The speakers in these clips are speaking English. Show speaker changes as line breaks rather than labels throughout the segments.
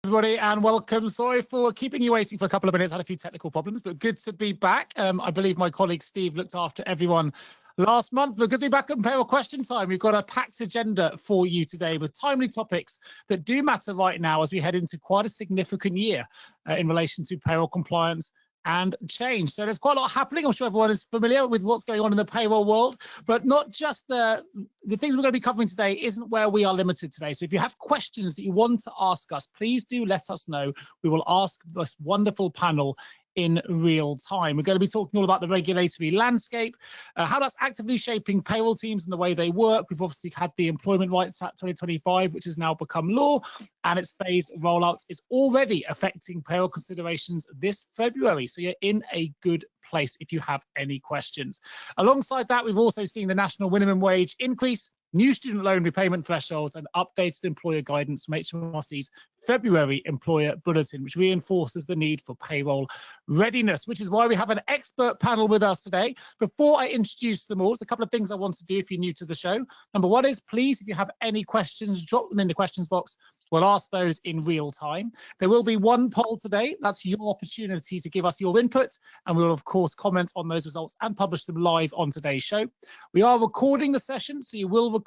Everybody, and welcome. Sorry for keeping you waiting for a couple of minutes. Had a few technical problems, but good to be back. I believe my colleague Steve looked after everyone last month, but good to be back at Payroll Question Time. We've got a packed agenda for you today with timely topics that do matter right now as we head into quite a significant year in relation to payroll compliance and change. So there's quite a lot happening. I'm sure everyone is familiar with what's going on in the payroll world, but not just the things we're going to be covering today isn't where we are limited today. So if you have questions that you want to ask us, please do let us know. We will ask this wonderful panel in real time. We're going to be talking all about the regulatory landscape, how that's actively shaping payroll teams and the way they work. We've obviously had the Employment Rights Act 2025, which has now become law, and its phased rollout is already affecting payroll considerations this February. So you're in a good place if you have any questions. Alongside that, we've also seen the national minimum wage increase, new student loan repayment thresholds, and updated employer guidance from HMRC's February employer bulletin, which reinforces the need for payroll readiness, which is why we have an expert panel with us today. Before I introduce them all, there's a couple of things I want to do if you're new to the show. Number one is, please, if you have any questions, drop them in the questions box. We'll ask those in real time. There will be one poll today. That's your opportunity to give us your input, and we will, of course, comment on those results and publish them live on today's show. We are recording the session, so you will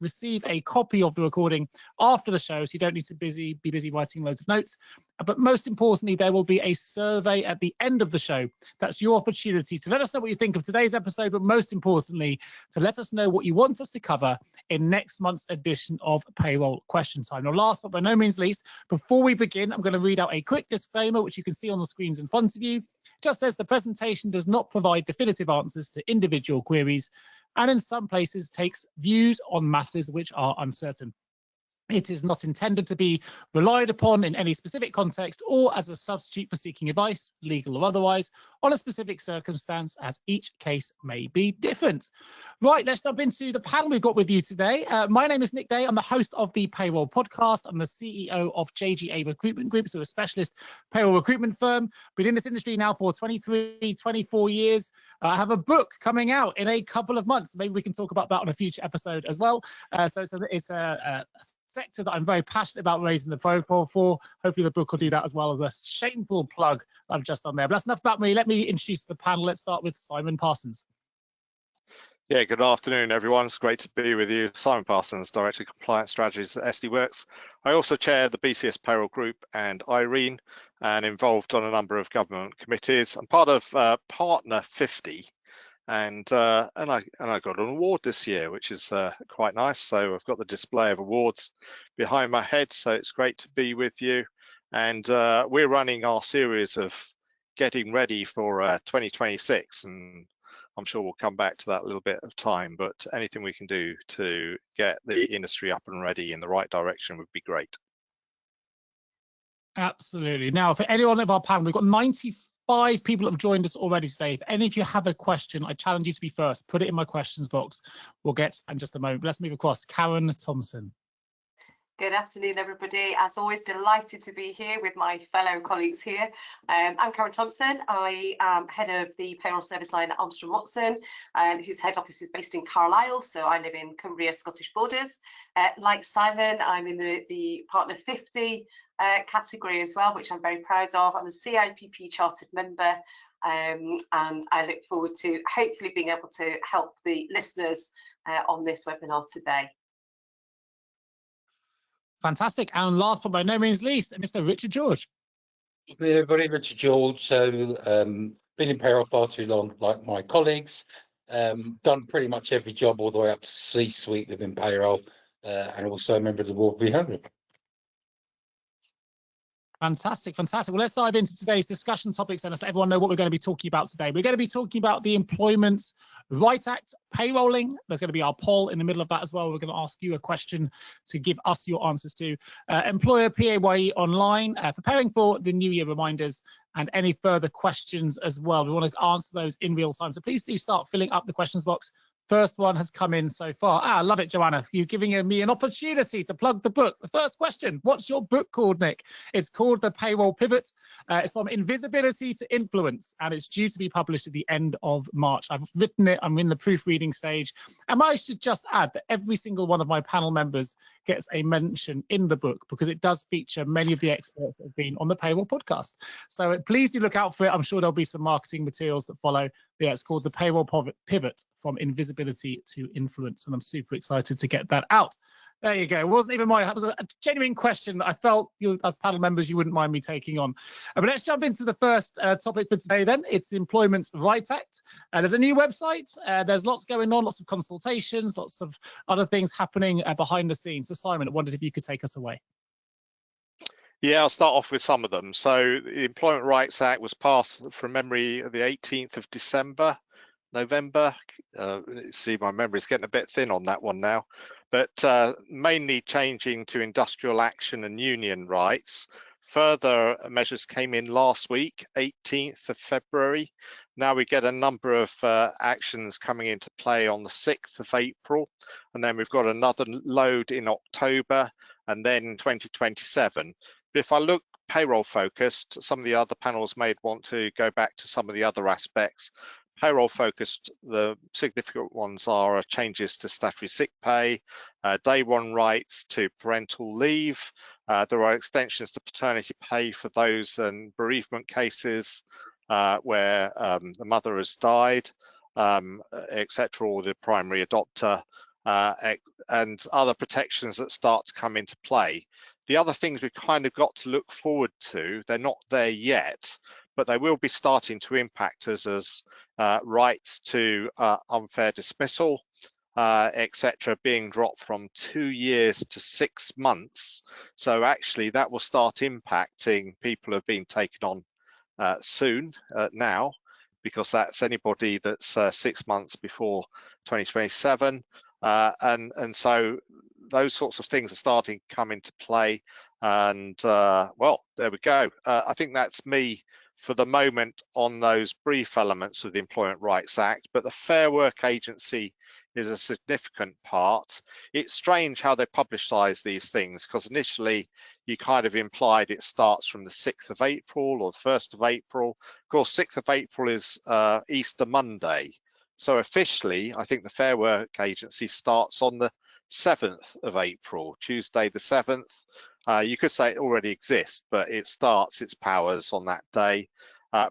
receive a copy of the recording after the show, so you don't need to be busy writing loads of notes. But most importantly, there will be a survey at the end of the show. That's your opportunity to let us know what you think of today's episode, but most importantly, to let us know what you want us to cover in next month's edition of Payroll Question Time. Now, last but by no means least, before we begin, I'm going to read out a quick disclaimer, which you can see on the screens in front of you. It just says the presentation does not provide definitive answers to individual queries, and in some places takes views on matters which are uncertain. It is not intended to be relied upon in any specific context or as a substitute for seeking advice, legal or otherwise, on a specific circumstance, as each case may be different. Right, let's jump into the panel we've got with you today. My name is Nick Day. I'm the host of the Payroll podcast. I'm the CEO of JGA Recruitment Group, so a specialist payroll recruitment firm. Been in this industry now for 23, 24 years. I have a book coming out in a couple of months. Maybe we can talk about that on a future episode as well. So it's a sector that I'm very passionate about raising the profile for. Hopefully the book will do that, as well as a shameful plug I've just done there. But that's enough about me. Let me introduce the panel. Let's start with Simon Parsons.
Yeah, good afternoon, everyone. It's great to be with you. Simon Parsons, Director of Compliance Strategies at Worx. I also chair the BCS Payroll Group and Irene, and involved on a number of government committees. I'm part of Partner 50. And I got an award this year, which is quite nice. So I've got the display of awards behind my head. So it's great to be with you. And we're running our series of getting ready for 2026. And I'm sure we'll come back to that a little bit of time. But anything we can do to get the industry up and ready in the right direction would be great.
Absolutely. Now, for anyone of our panel, we've got 95 people have joined us already today. If any of you have a question, I challenge you to be first. Put it in my questions box. We'll get to that in just a moment. Let's move across. Karen Thompson.
Good afternoon, everybody. As always, delighted to be here with my fellow colleagues here. I'm Karen Thompson. I am head of the payroll service line at Armstrong Watson, whose head office is based in Carlisle. So I live in Cumbria, Scottish borders. Like Simon, I'm in the Partner 50 category as well, which I'm very proud of. I'm a CIPP chartered member, and I look forward to hopefully being able to help the listeners on this webinar today.
Fantastic. And last but by no means least, Mr. Richard George.
Hey everybody, Richard George. So been in payroll far too long, like my colleagues. Done pretty much every job all the way up to C-suite within payroll, and also a member of the board of V100.
Fantastic, fantastic. Well, let's dive into today's discussion topics and let's let everyone know what we're going to be talking about today. We're going to be talking about the Employment Rights Act, payrolling. There's going to be our poll in the middle of that as well. We're going to ask you a question to give us your answers to. Employer PAYE online, preparing for the New Year reminders, and any further questions as well. We want to answer those in real time. So please do start filling up the questions box. First one has come in so far. I love it, Joanna. You're giving me an opportunity to plug the book. The first question, what's your book called, Nick? It's called The Payroll Pivot. It's from Invisibility to Influence, and it's due to be published at the end of March. I've written it. I'm in the proofreading stage. And I should just add that every single one of my panel members gets a mention in the book because it does feature many of the experts that have been on the Payroll podcast. So please do look out for it. I'm sure there'll be some marketing materials that follow. Yeah, it's called The Payroll Pivot from Invisibility to Influence, and I'm super excited to get that out. There you go. It wasn't even it was a genuine question that I felt you, as panel members, you wouldn't mind me taking on. But let's jump into the first topic for today then. It's the Employment Rights Act. There's a new website. There's lots going on, lots of consultations, lots of other things happening behind the scenes. So Simon, I wondered if you could take us away.
Yeah, I'll start off with some of them. So the Employment Rights Act was passed from memory the 18th of December, November. See, my memory's getting a bit thin on that one now, but mainly changing to industrial action and union rights. Further measures came in last week, 18th of February. Now we get a number of actions coming into play on the 6th of April, and then we've got another load in October, and then 2027. But if I look payroll focused, some of the other panels may want to go back to some of the other aspects. Payroll focused, the significant ones are changes to statutory sick pay, day one rights to parental leave. There are extensions to paternity pay for those in bereavement cases where the mother has died, etc., or the primary adopter, and other protections that start to come into play. The other things we've kind of got to look forward to, they're not there yet, but they will be starting to impact us as rights to unfair dismissal, etc., being dropped from 2 years to 6 months. So actually that will start impacting people who have been taken on soon now, because that's anybody that's 6 months before 2027. And so those sorts of things are starting to come into play, and well, there we go. I think that's me for the moment on those brief elements of the Employment Rights Act, but the Fair Work Agency is a significant part. It's strange how they publicise these things, because initially you kind of implied it starts from the 6th of April or the 1st of April. Of course, 6th of April is Easter Monday. So officially, I think the Fair Work Agency starts on the 7th of April, Tuesday the 7th. You could say it already exists, but it starts its powers on that day,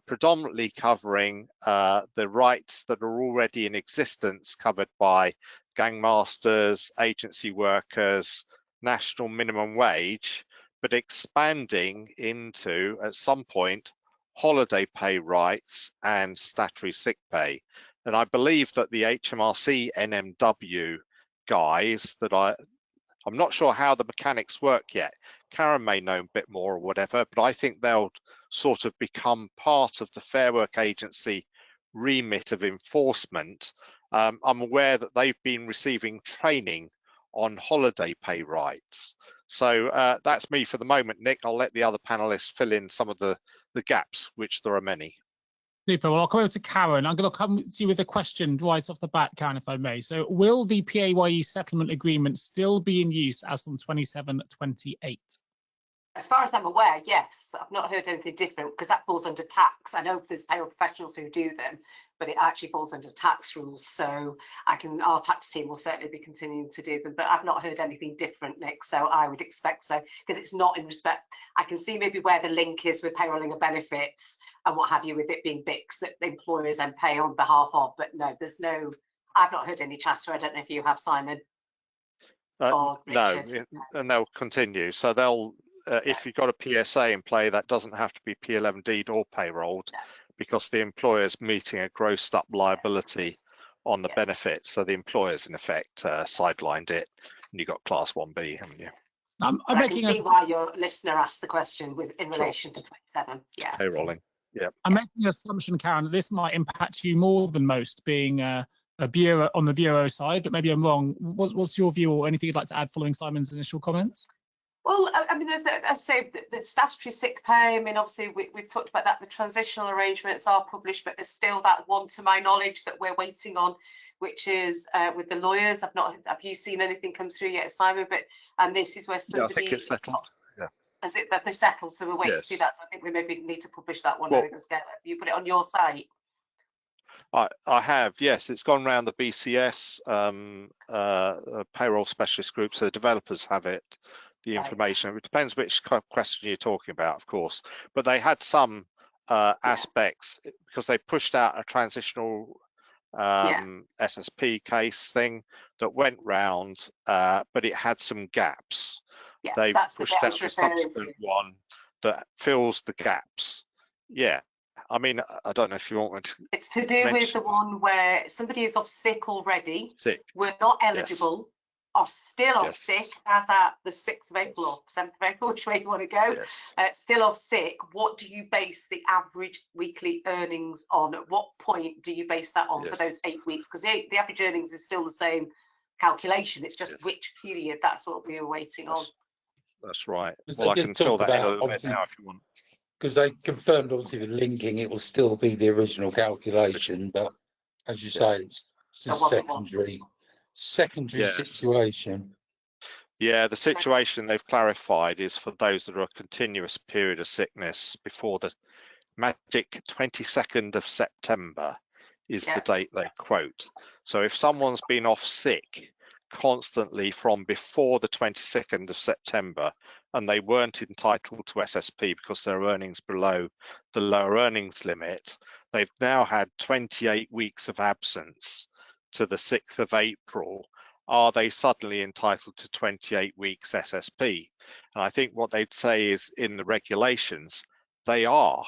predominantly covering the rights that are already in existence covered by gangmasters, agency workers, national minimum wage, but expanding into, at some point, holiday pay rights and statutory sick pay. And I believe that the HMRC NMW guys that I'm not sure how the mechanics work yet. Karen may know a bit more or whatever, but I think they'll sort of become part of the Fair Work Agency remit of enforcement. I'm aware that they've been receiving training on holiday pay rights. So that's me for the moment, Nick. I'll let the other panelists fill in some of the gaps, which there are many.
Super. Well, I'll come over to Karen. I'm going to come to you with a question right off the bat, Karen, if I may. So will the PAYE settlement agreement still be in use as from 27/28?
As far as I'm aware, yes. I've not heard anything different, because that falls under tax. I know there's payroll professionals who do them, but it actually falls under tax rules. So our tax team will certainly be continuing to do them, but I've not heard anything different, Nick. So I would expect so, because it's not in respect. I can see maybe where the link is with payrolling of benefits and what have you, with it being BICs that the employers then pay on behalf of. But no, I've not heard any chatter. I don't know if you have, Simon.
No, and they'll continue. So they'll, if you've got a PSA in play, that doesn't have to be P11D'd or payrolled, because the employer's meeting a grossed up liability on the benefits. So the employer's in effect sidelined it, and you've got class 1B, haven't you?
I can see why your listener asked the question in relation to 27. Yeah.
Payrolling. Yeah.
I'm making an assumption, Karen, that this might impact you more than most, being a bureau on the bureau side, but maybe I'm wrong. What's your view, or anything you'd like to add following Simon's initial comments?
Well, I mean, there's, I say, the statutory sick pay. I mean, obviously, we've talked about that. The transitional arrangements are published, but there's still that one, to my knowledge, that we're waiting on, which is with the lawyers. Have you seen anything come through yet, Simon? But this is where somebody.
Yeah, I think it's settled. Yeah.
Is it that they settled? So we're waiting to see that. So I think we maybe need to publish that one. Well, you put it on your site.
I have, yes. It's gone around the BCS payroll specialist group, so the developers have it. The information. Right. It depends which question you're talking about, of course. But they had some aspects because they pushed out a transitional SSP case thing that went round, but it had some gaps.
Yeah,
they pushed out a subsequent one that fills the gaps. Yeah. I mean, I don't know if you want me to.
It's to do with the one where somebody is off sick already. We're not eligible. Are still off sick as at the 6th of April or 7th of April, which way you want to go. Still off sick. What do you base the average weekly earnings on? At what point do you base that on for those 8 weeks? Because the average earnings is still the same calculation. It's just which period. That's what we were waiting on.
That's right. Well, I can fill that in a little bit now if you want.
Because they confirmed, obviously, with linking, it will still be the original calculation, but as you say, it's a secondary situation.
Yeah, the situation they've clarified is for those that are a continuous period of sickness before the magic 22nd of September is the date they quote. So if someone's been off sick constantly from before the 22nd of September and they weren't entitled to SSP because their earnings below the lower earnings limit, they've now had 28 weeks of absence to the 6th of April. Are they suddenly entitled to 28 weeks SSP? And I think what they'd say is in the regulations, they are.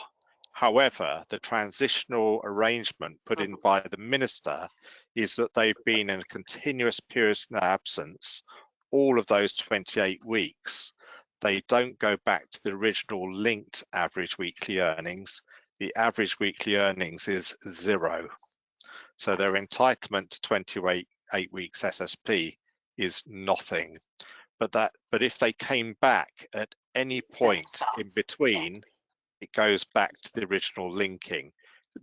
However, the transitional arrangement put in by the minister is that they've been in a continuous period of absence all of those 28 weeks. They don't go back to the original linked average weekly earnings. The average weekly earnings is 0. So their entitlement to 28 weeks SSP is nothing. But if they came back at any point in between, it goes back to the original linking.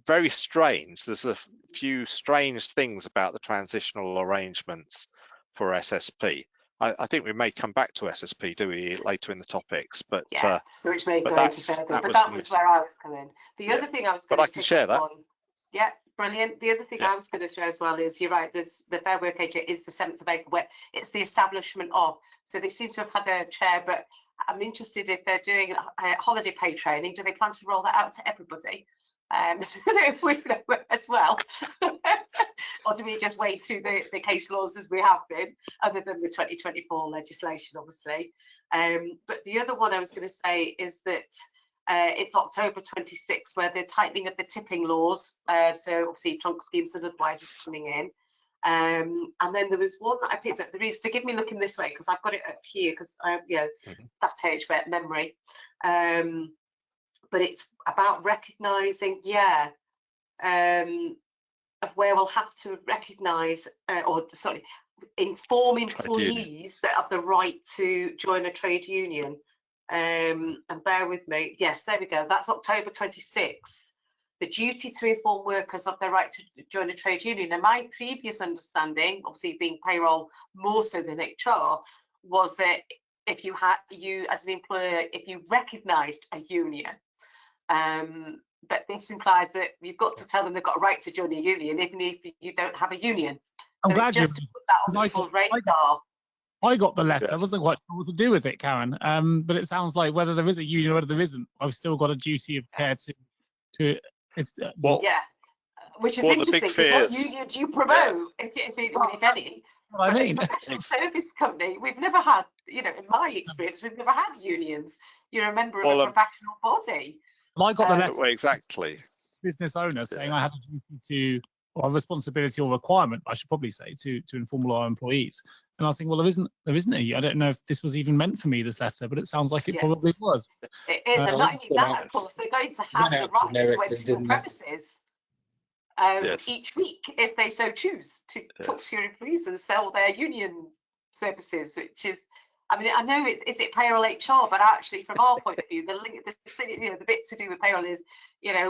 Very strange. There's a few strange things about the transitional arrangements for SSP. I think we may come back to SSP, do we, later in the topics? But
so which may go into further. But that was where I was coming. The other thing I was going to.
But I can share that.
Yeah, brilliant. The other thing I was going to share as well is, you're right, there's the Fair Work Age is the 7th of April, where it's the establishment of. So they seem to have had a chair, but I'm interested if they're doing holiday pay training. Do they plan to roll that out to everybody? As well, or do we just wait through the case laws as we have been, other than the 2024 legislation, obviously? But the other one I was going to say is that it's October 26, where the tightening of the tipping laws, so obviously trunk schemes and otherwise is coming in. And then there was one that I picked up. The reason, forgive me looking this way because I've got it up here because I, that age memory. But it's about recognising, of where we'll have to recognise, inform employees that have the right to join a trade union. And bear with me. Yes, there we go. That's October 26th. The duty to inform workers of their right to join a trade union. And my previous understanding, obviously being payroll more so than HR, was that if you as an employer, if you recognised a union, but this implies that you've got to tell them they've got a right to join a union, even if you don't have a union.
I'm
so
glad
it's just to put that on people's radar.
I got the letter. I wasn't quite sure what to do with it, Karen. But it sounds like whether there is a union or whether there isn't, I've still got a duty of care to. It's
which is interesting. What union do you promote, if any?
What I mean,
as a professional service company, we've never had, in my experience, we've never had unions. You're a member of a professional body.
Well, I got the letter.
Exactly.
Business owner saying I have a duty to, or a responsibility or requirement, I should probably say, to inform all our employees. And I was thinking, well, there isn't a. I don't know if this was even meant for me, this letter, but it sounds like it probably was.
It is, and not only that, of course, they're going to have the right to enter the premises each week, if they so choose, to talk to your employees and sell their union services, which is I mean, I know is it payroll HR, but actually from our point of view, the link, the bit to do with payroll is,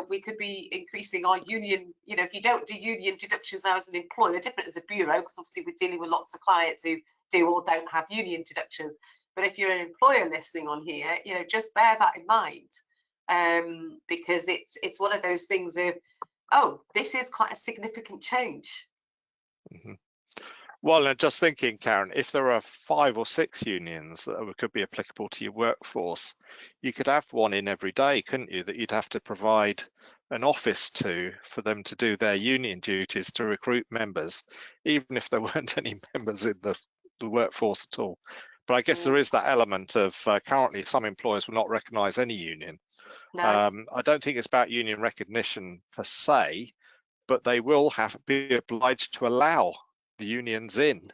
we could be increasing our union, if you don't do union deductions now as an employer, different as a bureau, because obviously we're dealing with lots of clients who do or don't have union deductions. But if you're an employer listening on here, just bear that in mind, because it's one of those things of, oh, this is quite a significant change.
Mm-hmm. Well, just thinking, Karen, if there are 5 or 6 unions that could be applicable to your workforce, you could have one in every day, couldn't you, that you'd have to provide an office to for them to do their union duties to recruit members, even if there weren't any members in the workforce at all. But I guess there is that element of currently some employers will not recognise any union.
No.
I don't think it's about union recognition per se, but they will be obliged to allow the unions in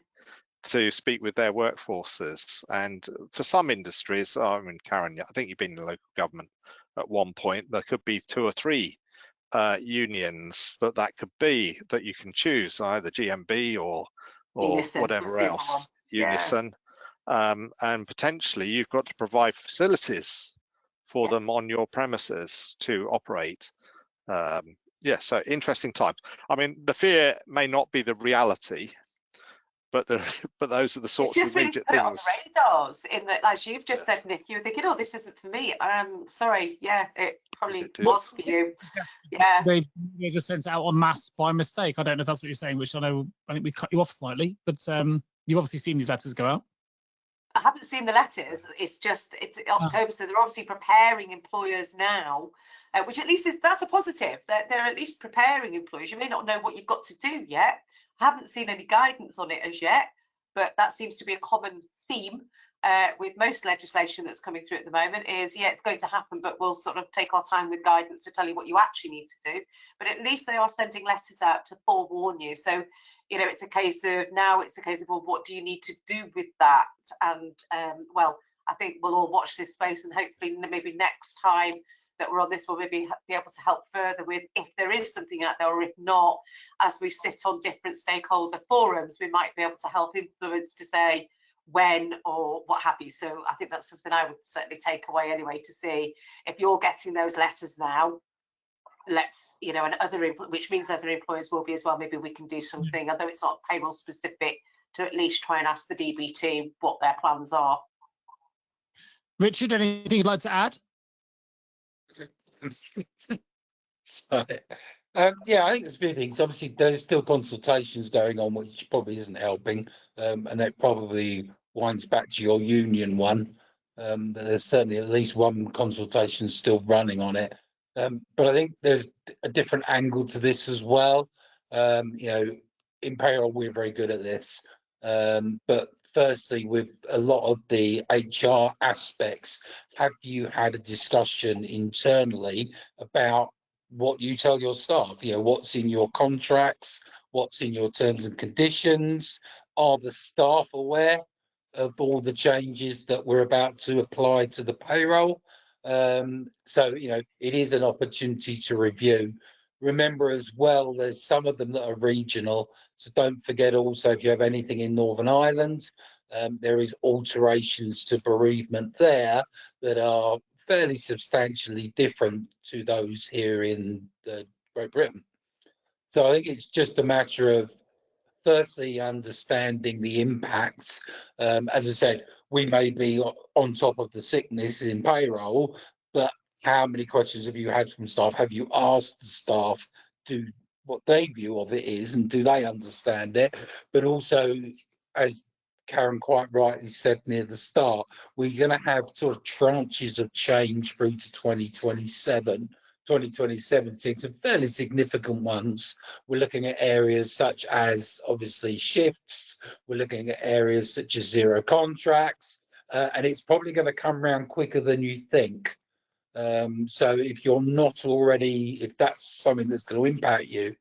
to speak with their workforces. And for some industries, I mean, Karen, I think you've been in local government at one point, there could be 2 or 3 unions that could be that you can choose, either GMB or
Unison,
whatever else, Unison. And potentially you've got to provide facilities for them on your premises to operate. So interesting times. I mean, the fear may not be the reality, but those are the sorts of immediate things.
On the radars, in that, as you've just said, Nick, you were thinking, oh, this isn't for me. Sorry, it probably was for you. Yeah.
They just sent it out en masse by mistake. I don't know if that's what you're saying, which I think we cut you off slightly, but you've obviously seen these letters go out.
I haven't seen the letters. It's October, so they're obviously preparing employers now, which at least that's a positive. They're at least preparing employers. You may not know what you've got to do yet. I haven't seen any guidance on it as yet, but that seems to be a common theme with most legislation that's coming through at the moment. Is it's going to happen, but we'll sort of take our time with guidance to tell you what you actually need to do. But at least they are sending letters out to forewarn you. So it's a case of well, what do you need to do with that? And well, I think we'll all watch this space, and hopefully maybe next time that we're on this, we'll maybe be able to help further with if there is something out there, or if not, as we sit on different stakeholder forums, we might be able to help influence to say when or what have you. So I think that's something I would certainly take away anyway, to see if you're getting those letters now. Let's, and which means other employers will be as well. Maybe we can do something, although it's not payroll specific, to at least try and ask the DB team what their plans are.
Richard, anything you'd like to add?
Yeah, I think there's a few things. Obviously, there's still consultations going on, which probably isn't helping, and that probably winds back to your union one. There's certainly at least one consultation still running on it. But I think there's a different angle to this as well. In payroll, we're very good at this. But firstly, with a lot of the HR aspects, have you had a discussion internally about what you tell your staff? What's in your contracts? What's in your terms and conditions? Are the staff aware of all the changes that we're about to apply to the payroll? So it is an opportunity to review. Remember as well, there's some of them that are regional, so don't forget also, if you have anything in Northern Ireland, there is alterations to bereavement there that are fairly substantially different to those here in Great Britain. So I think it's just a matter of firstly understanding the impacts. As I said, we may be on top of the sickness in payroll, but how many questions have you had from staff? Have you asked the staff to what their view of it is, and do they understand it? But also, as Karen quite rightly said near the start, we're going to have sort of tranches of change through to 2027. 2027, some fairly significant ones. We're looking at areas such as obviously shifts. We're looking at areas such as zero contracts, and it's probably going to come around quicker than you think. So if you're not already, if that's something that's going to impact you,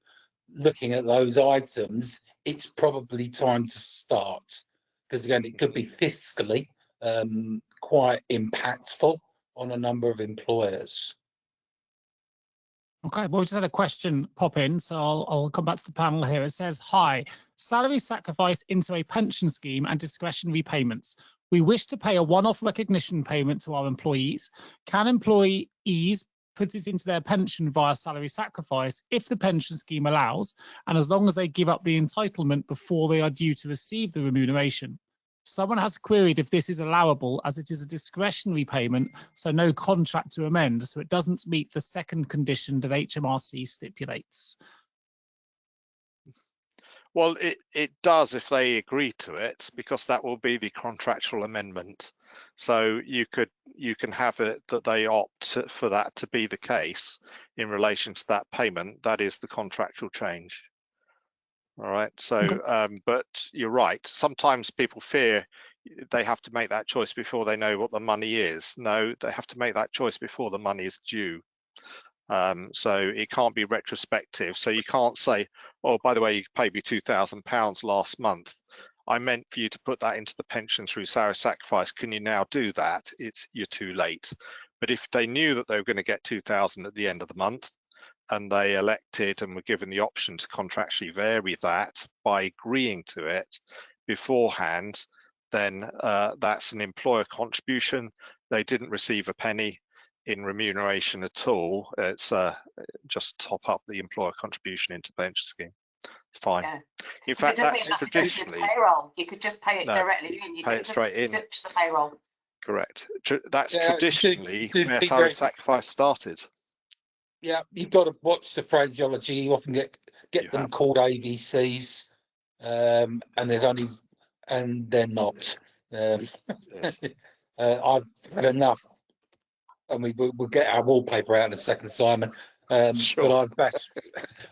looking at those items, it's probably time to start, because again, it could be fiscally quite impactful on a number of employers.
Okay, well, we just had a question pop in, so I'll come back to the panel here. It says, hi, salary sacrifice into a pension scheme and discretionary payments. We wish to pay a one-off recognition payment to our employees. Can employees put it into their pension via salary sacrifice if the pension scheme allows, and as long as they give up the entitlement before they are due to receive the remuneration? Someone has queried if this is allowable, as it is a discretionary payment, so no contract to amend, so it doesn't meet the second condition that HMRC stipulates.
Well, it does if they agree to it, because that will be the contractual amendment. So you can have it that they opt for that to be the case in relation to that payment. That is the contractual change. All right. So,
Okay.
but you're right. Sometimes people fear they have to make that choice before they know what the money is. No, they have to make that choice before the money is due. So it can't be retrospective. So you can't say, oh, by the way, you paid me £2,000 last month. I meant for you to put that into the pension through salary sacrifice. Can you now do that? You're too late. But if they knew that they were going to get 2,000 at the end of the month, and they elected and were given the option to contractually vary that by agreeing to it beforehand, then that's an employer contribution. They didn't receive a penny in remuneration at all. It's just top up the employer contribution into the pension scheme. Fine.
Yeah.
In fact, that's traditionally
payroll. You could just pay it directly in. You
pay
could
it straight in.
Ditch the payroll.
Correct. That's
Yeah,
traditionally where salary sacrifice started.
Yeah, you've got to watch the phraseology. You often get them called AVCs, and they're not. I've had enough, and we'll get our wallpaper out in a second, Simon.
Sure.
But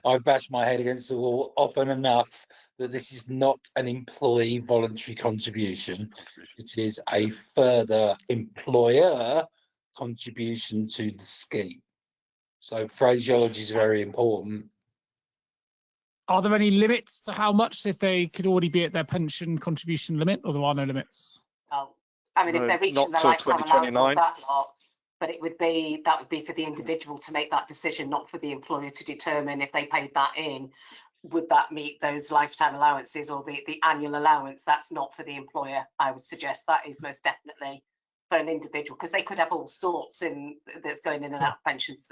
I've bashed my head against the wall often enough that this is not an employee voluntary contribution. It is a further employer contribution to the scheme. So phraseology is very important.
Are there any limits to how much, if they could already be at their pension contribution limit, or there are no limits?
Oh, I mean, if they're reaching their lifetime allowance of that lot, but that would be for the individual to make that decision, not for the employer to determine if they paid that in, would that meet those lifetime allowances or the annual allowance? That's not for the employer. I would suggest that is most definitely for an individual, because they could have all sorts that's going in and out of pensions.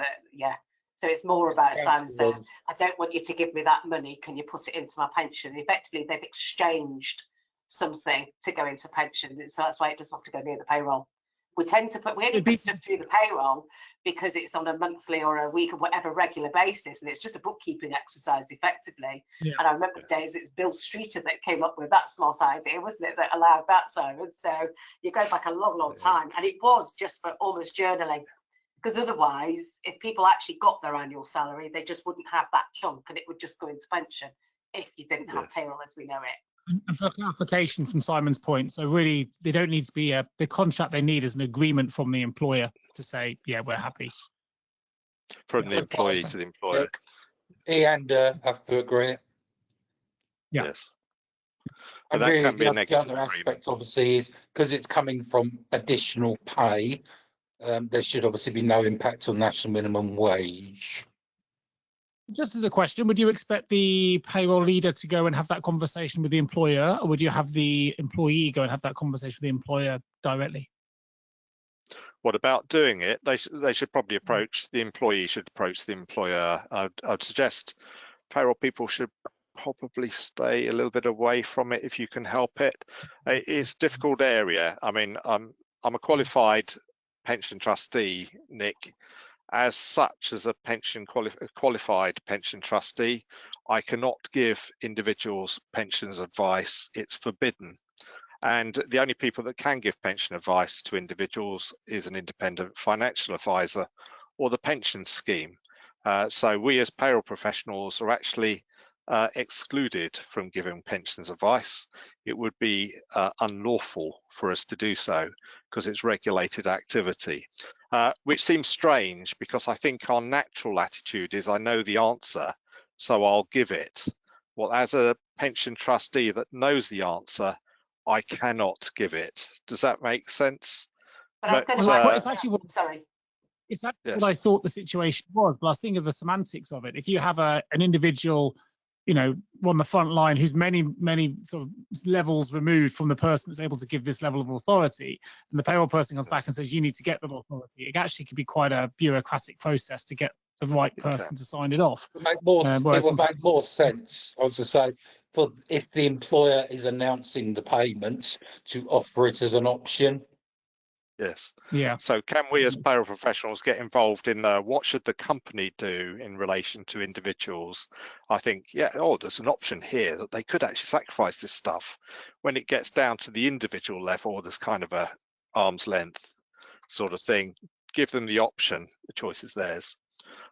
So it's more about, as Simon said, I don't want you to give me that money, can you put it into my pension? Effectively, they've exchanged something to go into pension, so that's why it doesn't have to go near the payroll. We only put stuff through the payroll because it's on a monthly or a week or whatever regular basis, and it's just a bookkeeping exercise effectively. Yeah. And I remember the days it's Bill Streeter that came up with that smart idea, wasn't it, that allowed that, Simon? So you go back a long time, and it was just for almost journaling, because otherwise, if people actually got their annual salary, they just wouldn't have that chunk, and it would just go into pension if you didn't have payroll as we know it.
And for clarification from Simon's point, so really they don't need to be the contract they need is an agreement from the employer to say, yeah, we're happy.
From the employee to the employer.
He and have to agree.
Yeah.
Yes.
And
that
really,
can be a
the other aspect obviously is because it's coming from additional pay, there should obviously be no impact on national minimum wage.
Just as a question, would you expect the payroll leader to go and have that conversation with the employer, or would you have the employee go and have that conversation with the employer directly?
What about doing it? They should probably approach, the employee should approach the employer. I'd suggest payroll people should probably stay a little bit away from it if you can help it. It's a difficult area. I mean, I'm a qualified pension trustee, Nick. As such, as a qualified pension trustee, I cannot give individuals pensions advice. It's forbidden. And the only people that can give pension advice to individuals is an independent financial advisor or the pension scheme. So we as payroll professionals are actually excluded from giving pensions advice. It would be unlawful for us to do so because it's regulated activity, which seems strange because I think our natural attitude is I know the answer, so I'll give it. Well, as a pension trustee that knows the answer, I cannot give it. Does that make sense?
It's actually
sorry.
Is that what I thought the situation was? But I was thinking of the semantics of it. If you have an individual you know, on the front line, who's many sort of levels removed from the person that's able to give this level of authority, and the payroll person comes back and says you need to get that authority, it actually could be quite a bureaucratic process to get the right person to sign it off.
It would make more sense, I was to say, for if the employer is announcing the payments, to offer it as an option.
Yes.
Yeah.
So can we as payroll professionals get involved in what should the company do in relation to individuals? I think, yeah, there's an option here that they could actually sacrifice this stuff. When it gets down to the individual level, there's kind of a arm's length sort of thing. Give them the option, the choice is theirs.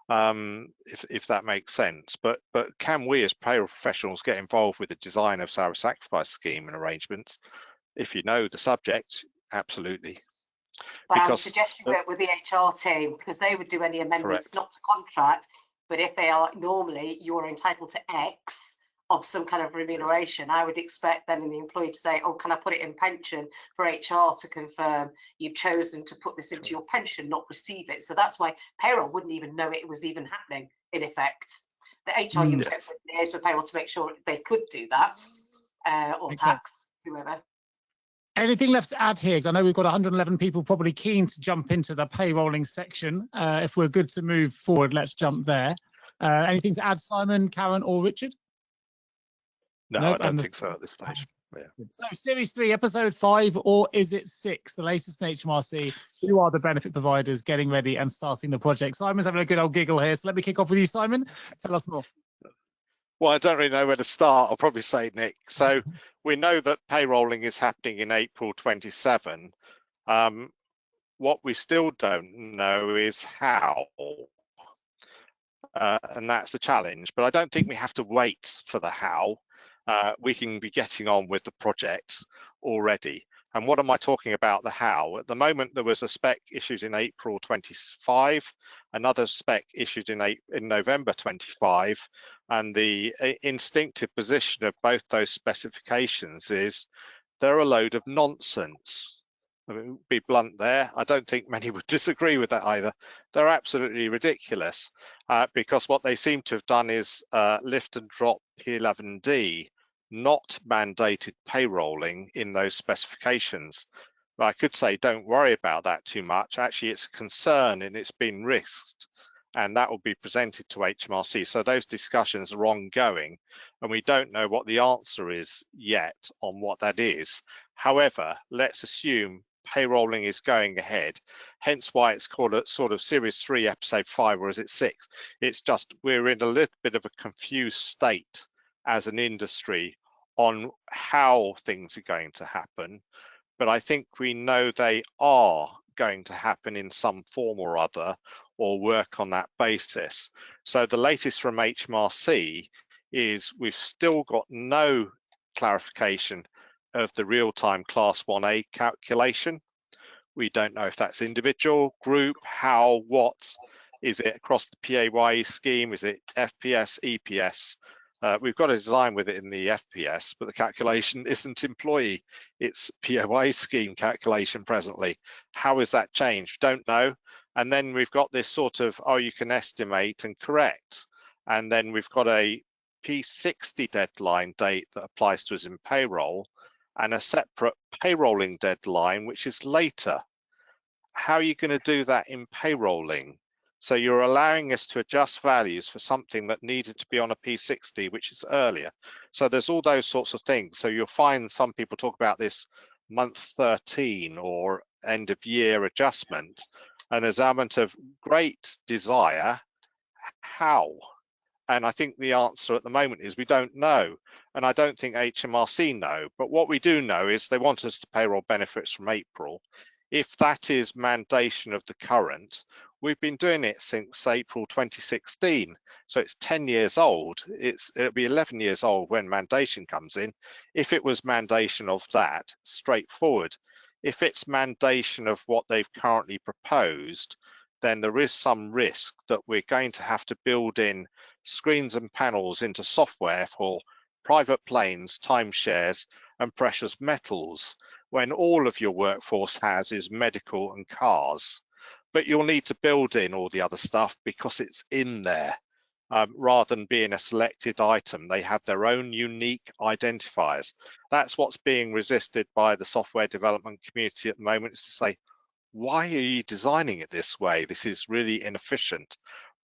If that makes sense. But can we as payroll professionals get involved with the design of salary sacrifice scheme and arrangements? If you know the subject, absolutely.
But I would suggest you work with the HR team, because they would do any amendments, not to contract, but if they are normally you're entitled to X of some kind of remuneration, I would expect then the employee to say, oh, can I put it in pension, for HR to confirm you've chosen to put this into your pension, not receive it. So that's why payroll wouldn't even know it was even happening, in effect. The HR you would have to liaise with payroll to make sure they could do that, or tax, whoever.
Anything left to add here? Because I know we've got 111 people probably keen to jump into the payrolling section. If we're good to move forward, let's jump there. Anything to add, Simon, Karen, or Richard?
No, I don't think so at this stage. Yeah.
So Series 3, Episode 5, or is it 6, the latest in HMRC? Who are the benefit providers getting ready and starting the project? Simon's having a good old giggle here, so let me kick off with you, Simon. Tell us more.
Well, I don't really know where to start. I'll probably say Nick. So we know that payrolling is happening in April 27. What we still don't know is how, and that's the challenge. But I don't think we have to wait for the how. We can be getting on with the project already. And what am I talking about the how? At the moment, there was a spec issued in April 25, another spec issued in November 25, and the instinctive position of both those specifications is they're a load of nonsense. I mean, be blunt there. I don't think many would disagree with that either. They're absolutely ridiculous because what they seem to have done is lift and drop P11D, not mandated payrolling in those specifications. But I could say don't worry about that too much. Actually, it's a concern and it's been risked, and that will be presented to HMRC. So those discussions are ongoing, and we don't know what the answer is yet on what that is. However, let's assume payrolling is going ahead, hence why it's called a sort of Series 3, Episode 5, or is it 6? It's just we're in a little bit of a confused state as an industry on how things are going to happen, but I think we know they are going to happen in some form or other, or work on that basis. So the latest from HMRC is we've still got no clarification of the real-time Class 1A calculation. We don't know if that's individual, group, how, what. Is it across the PAYE scheme? Is it FPS, EPS? We've got a design with it in the FPS, but the calculation isn't employee. It's PAYE scheme calculation presently. How is that changed? Don't know. And then we've got this sort of, oh, you can estimate and correct. And then we've got a P60 deadline date that applies to us in payroll, and a separate payrolling deadline, which is later. How are you going to do that in payrolling? So you're allowing us to adjust values for something that needed to be on a P60, which is earlier. So there's all those sorts of things. So you'll find some people talk about this month 13 or end of year adjustment. And there's an element of great desire. How? And I think the answer at the moment is we don't know. And I don't think HMRC know. But what we do know is they want us to payroll benefits from April. If that is mandation of the current, we've been doing it since April 2016. So it's 10 years old. It'll be 11 years old when mandation comes in. If it was mandation of that, straightforward. If it's mandation of what they've currently proposed, then there is some risk that we're going to have to build in screens and panels into software for private planes, timeshares, and precious metals, when all of your workforce has is medical and cars. But you'll need to build in all the other stuff because it's in there. rather than being a selected item. They have their own unique identifiers. That's what's being resisted by the software development community at the moment, is to say, why are you designing it this way? This is really inefficient.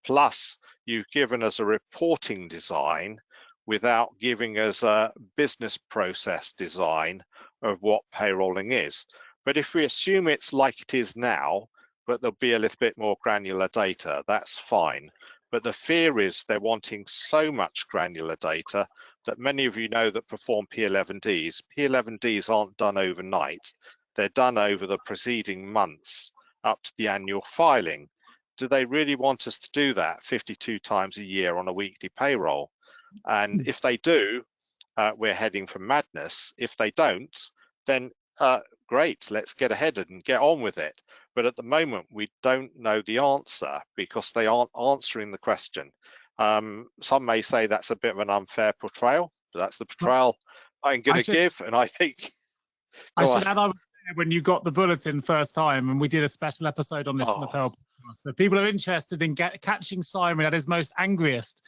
Plus, you've given us a reporting design without giving us a business process design of what payrolling is. But if we assume it's like it is now, but there'll be a little bit more granular data, that's fine. But the fear is they're wanting so much granular data that many of you know that perform P11Ds. P11Ds aren't done overnight. They're done over the preceding months up to the annual filing. Do they really want us to do that 52 times a year on a weekly payroll? And if they do, we're heading for madness. If they don't, then great, let's get ahead and get on with it. But at the moment, we don't know the answer because they aren't answering the question. Some may say that's a bit of an unfair portrayal, but that's the portrayal I'm going to give. And I think
I should add, I was there when you got the bulletin first time, and we did a special episode on this on the Payroll podcast. So people are interested in catching Simon at his most angriest.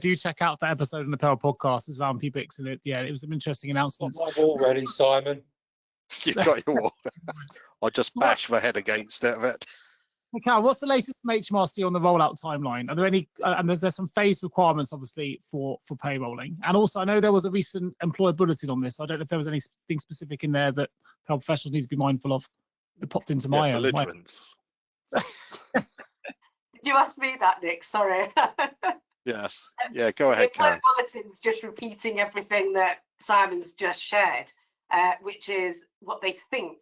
Do check out that episode on the Payroll podcast. It's around PBIX, and it was some interesting announcements.
Already, Simon.
You got your wall. I'll just bash my head against it.
Cal, what's the latest from HMRC on the rollout timeline? Are there any, and there's some phased requirements, obviously, for payrolling. And also, I know there was a recent employer bulletin on this. So I don't know if there was anything specific in there that payroll professionals need to be mindful of. It popped into my
belligerence.
Did you ask me that, Nick? Sorry.
Yes. Yeah, go ahead, Karen.
Bulletin's just repeating everything that Simon's just shared, which is what they think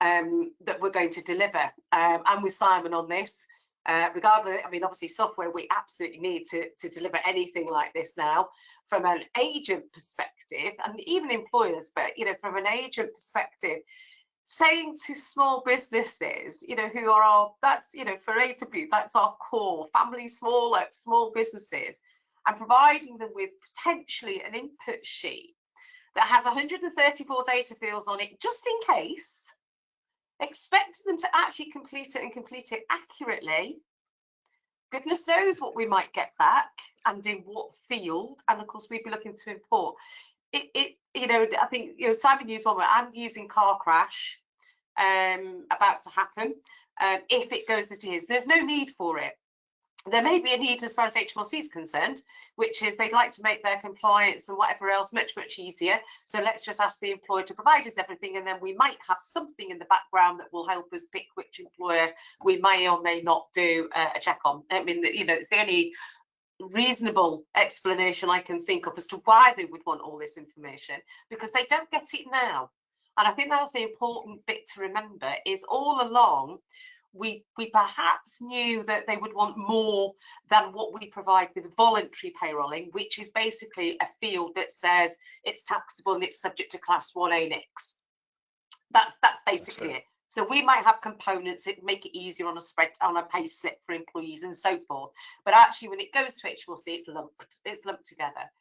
that we're going to deliver. I'm with Simon on this. Regardless, I mean, obviously software, we absolutely need to deliver anything like this now from an agent perspective, and even employers, but, you know, from an agent perspective, saying to small businesses, you know, who are our, that's, you know, for AW, that's our core, family, small businesses, and providing them with potentially an input sheet that has 134 data fields on it, just in case, expect them to actually complete it and complete it accurately. Goodness knows what we might get back and in what field, and of course we'd be looking to import it. You know, I think, you know, Simon used one where I'm using car crash about to happen. If it goes as it is, there's no need for it. There may be a need as far as HMRC is concerned, which is they'd like to make their compliance and whatever else much easier. So let's just ask the employer to provide us everything, and then we might have something in the background that will help us pick which employer we may or may not do a check on. I mean, you know, it's the only reasonable explanation I can think of as to why they would want all this information, because they don't get it now. And I think that's the important bit to remember, is all along we perhaps knew that they would want more than what we provide with voluntary payrolling, which is basically a field that says it's taxable and it's subject to class 1A NICs. That's basically it. So we might have components that make it easier on a pay slip for employees and so forth. But actually, when it goes to HMRC, it's lumped together.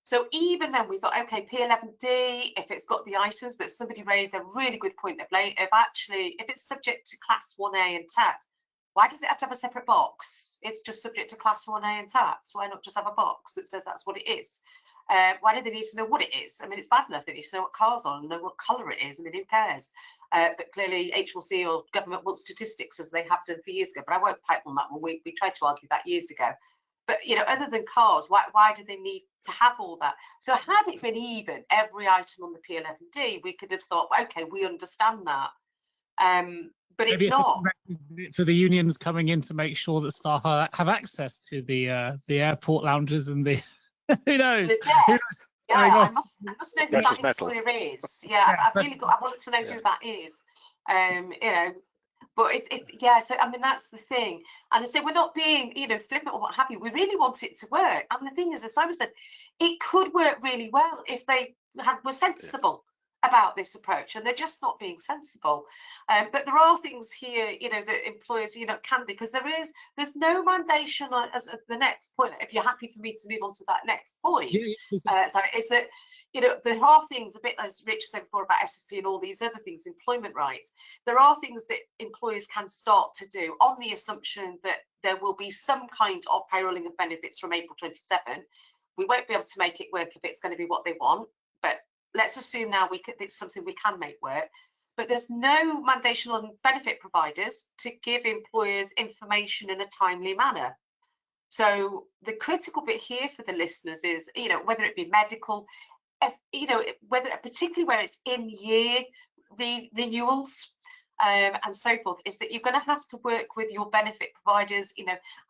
So even then we thought, okay, P11D, if it's got the items, but somebody raised a really good point of late, if it's subject to class 1A and tax, why does it have to have a separate box? It's just subject to class 1A and tax. Why not just have a box that says that's what it is? Why do they need to know what it is? I mean, it's bad enough that you know what car's on and know what colour it is. I mean, who cares? But clearly HMRC or government wants statistics, as they have done for years ago. But I won't pipe on that one. We tried to argue that years ago. But, you know, other than cars, why do they need to have all that? So had it been even every item on the P11D, we could have thought, okay, we understand that. But maybe it's not.
For the unions coming in to make sure that staff have access to the airport lounges and the who knows?
Yeah, I must know who that employer is. Yeah, I wanted to know who that is. You know. But it's yeah, so I mean, that's the thing. And I say we're not being, you know, flippant or what have you. We really want it to work. And the thing is, as Simon said, it could work really well if they were sensible about this approach, and they're just not being sensible. But there are things here, you know, that employers, you know, can, because there's no mandation as the next point. If you're happy for me to move on to that next point, sorry, is that, you know, there are things, a bit as Rich said before about SSP and all these other things, employment rights. There are things that employers can start to do on the assumption that there will be some kind of payrolling of benefits from April 27. We won't be able to make it work if it's going to be what they want, but let's assume now it's something we can make work. But there's no mandation on benefit providers to give employers information in a timely manner. So the critical bit here for the listeners is, whether it be medical, whether particularly where it's in year renewals and so forth, is that you're going to have to work with your benefit providers.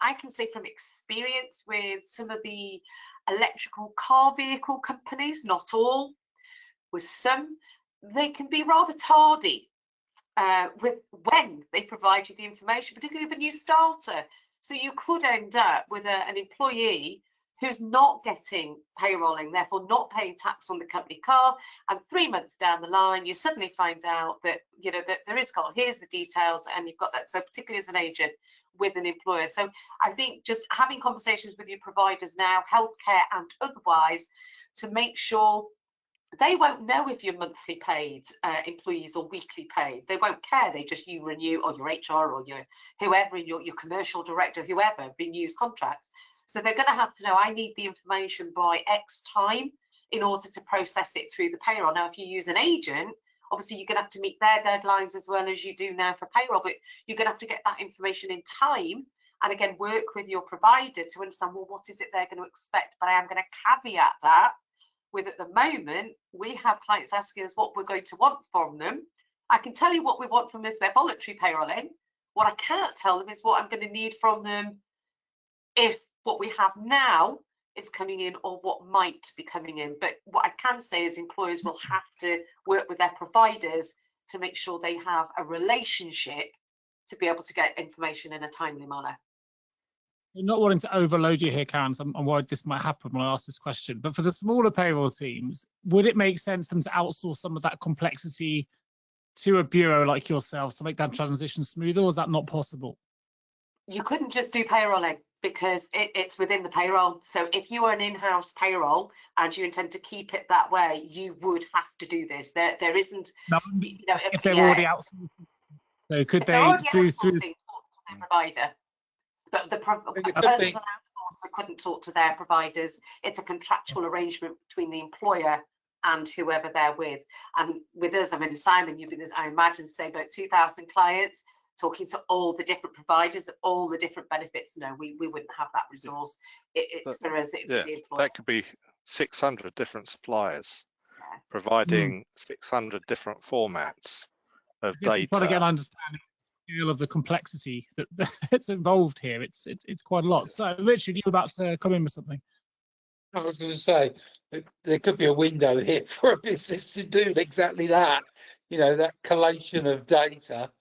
I can say from experience with some of the electrical car vehicle companies, not all, with some, they can be rather tardy with when they provide you the information, particularly of a new starter. So you could end up with an employee who's not getting payrolling, therefore not paying tax on the company car, and 3 months down the line, you suddenly find out that that there is car. Here's the details, and you've got that. So particularly as an agent with an employer. So I think just having conversations with your providers now, healthcare and otherwise, to make sure they won't know if you're monthly paid employees or weekly paid. They won't care. They just you renew, or your HR or your whoever, your commercial director, whoever renews contracts. So they're going to have to know, I need the information by X time in order to process it through the payroll. Now, if you use an agent, obviously you're going to have to meet their deadlines as well as you do now for payroll, but you're going to have to get that information in time. And again, work with your provider to understand, well, what is it they're going to expect? But I am going to caveat that with, at the moment, we have clients asking us what we're going to want from them. I can tell you what we want from them if they're voluntary payrolling. What I can't tell them is what I'm going to need from them if what we have now is coming in or what might be coming in. But what I can say is employers will have to work with their providers to make sure they have a relationship to be able to get information in a timely manner.
Not wanting to overload you here, Karen, so I'm worried this might happen when I ask this question, but for the smaller payroll teams, would it make sense for them to outsource some of that complexity to a bureau like yourselves to make that transition smoother, or is that not possible?
You couldn't just do payrolling because it's within the payroll. So if you are an in-house payroll and you intend to keep it that way, you would have to do this. There isn't,
if they're already outsourcing. So could they do through
talk to their provider? But us as an outsourcer couldn't talk to their providers. It's a contractual arrangement between the employer and whoever they're with. And with us, I mean, Simon, you've been, I imagine, say about 2,000 clients, talking to all the different providers, all the different benefits. No, we wouldn't have that resource. It's for us, it would be the employer.
That could be 600 different suppliers providing 600 different formats of data.
I'm trying to get an understanding of the complexity that's involved here. It's quite a lot. So Richard, you're about to come in with something.
I was going to say there could be a window here for a business to do exactly that, that collation of data,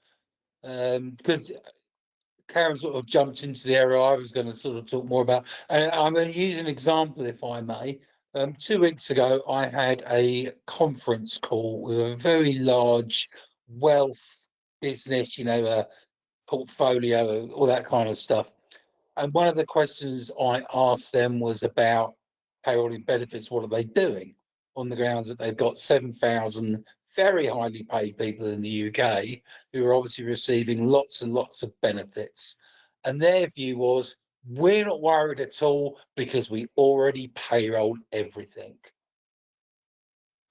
because Karen sort of jumped into the area I was going to sort of talk more about. And I'm going to use an example, if I may. 2 weeks ago, I had a conference call with a very large wealth business, a portfolio, all that kind of stuff. And one of the questions I asked them was about payrolling benefits. What are they doing? On the grounds that they've got 7,000 very highly paid people in the UK who are obviously receiving lots and lots of benefits. And their view was, we're not worried at all because we already payroll everything.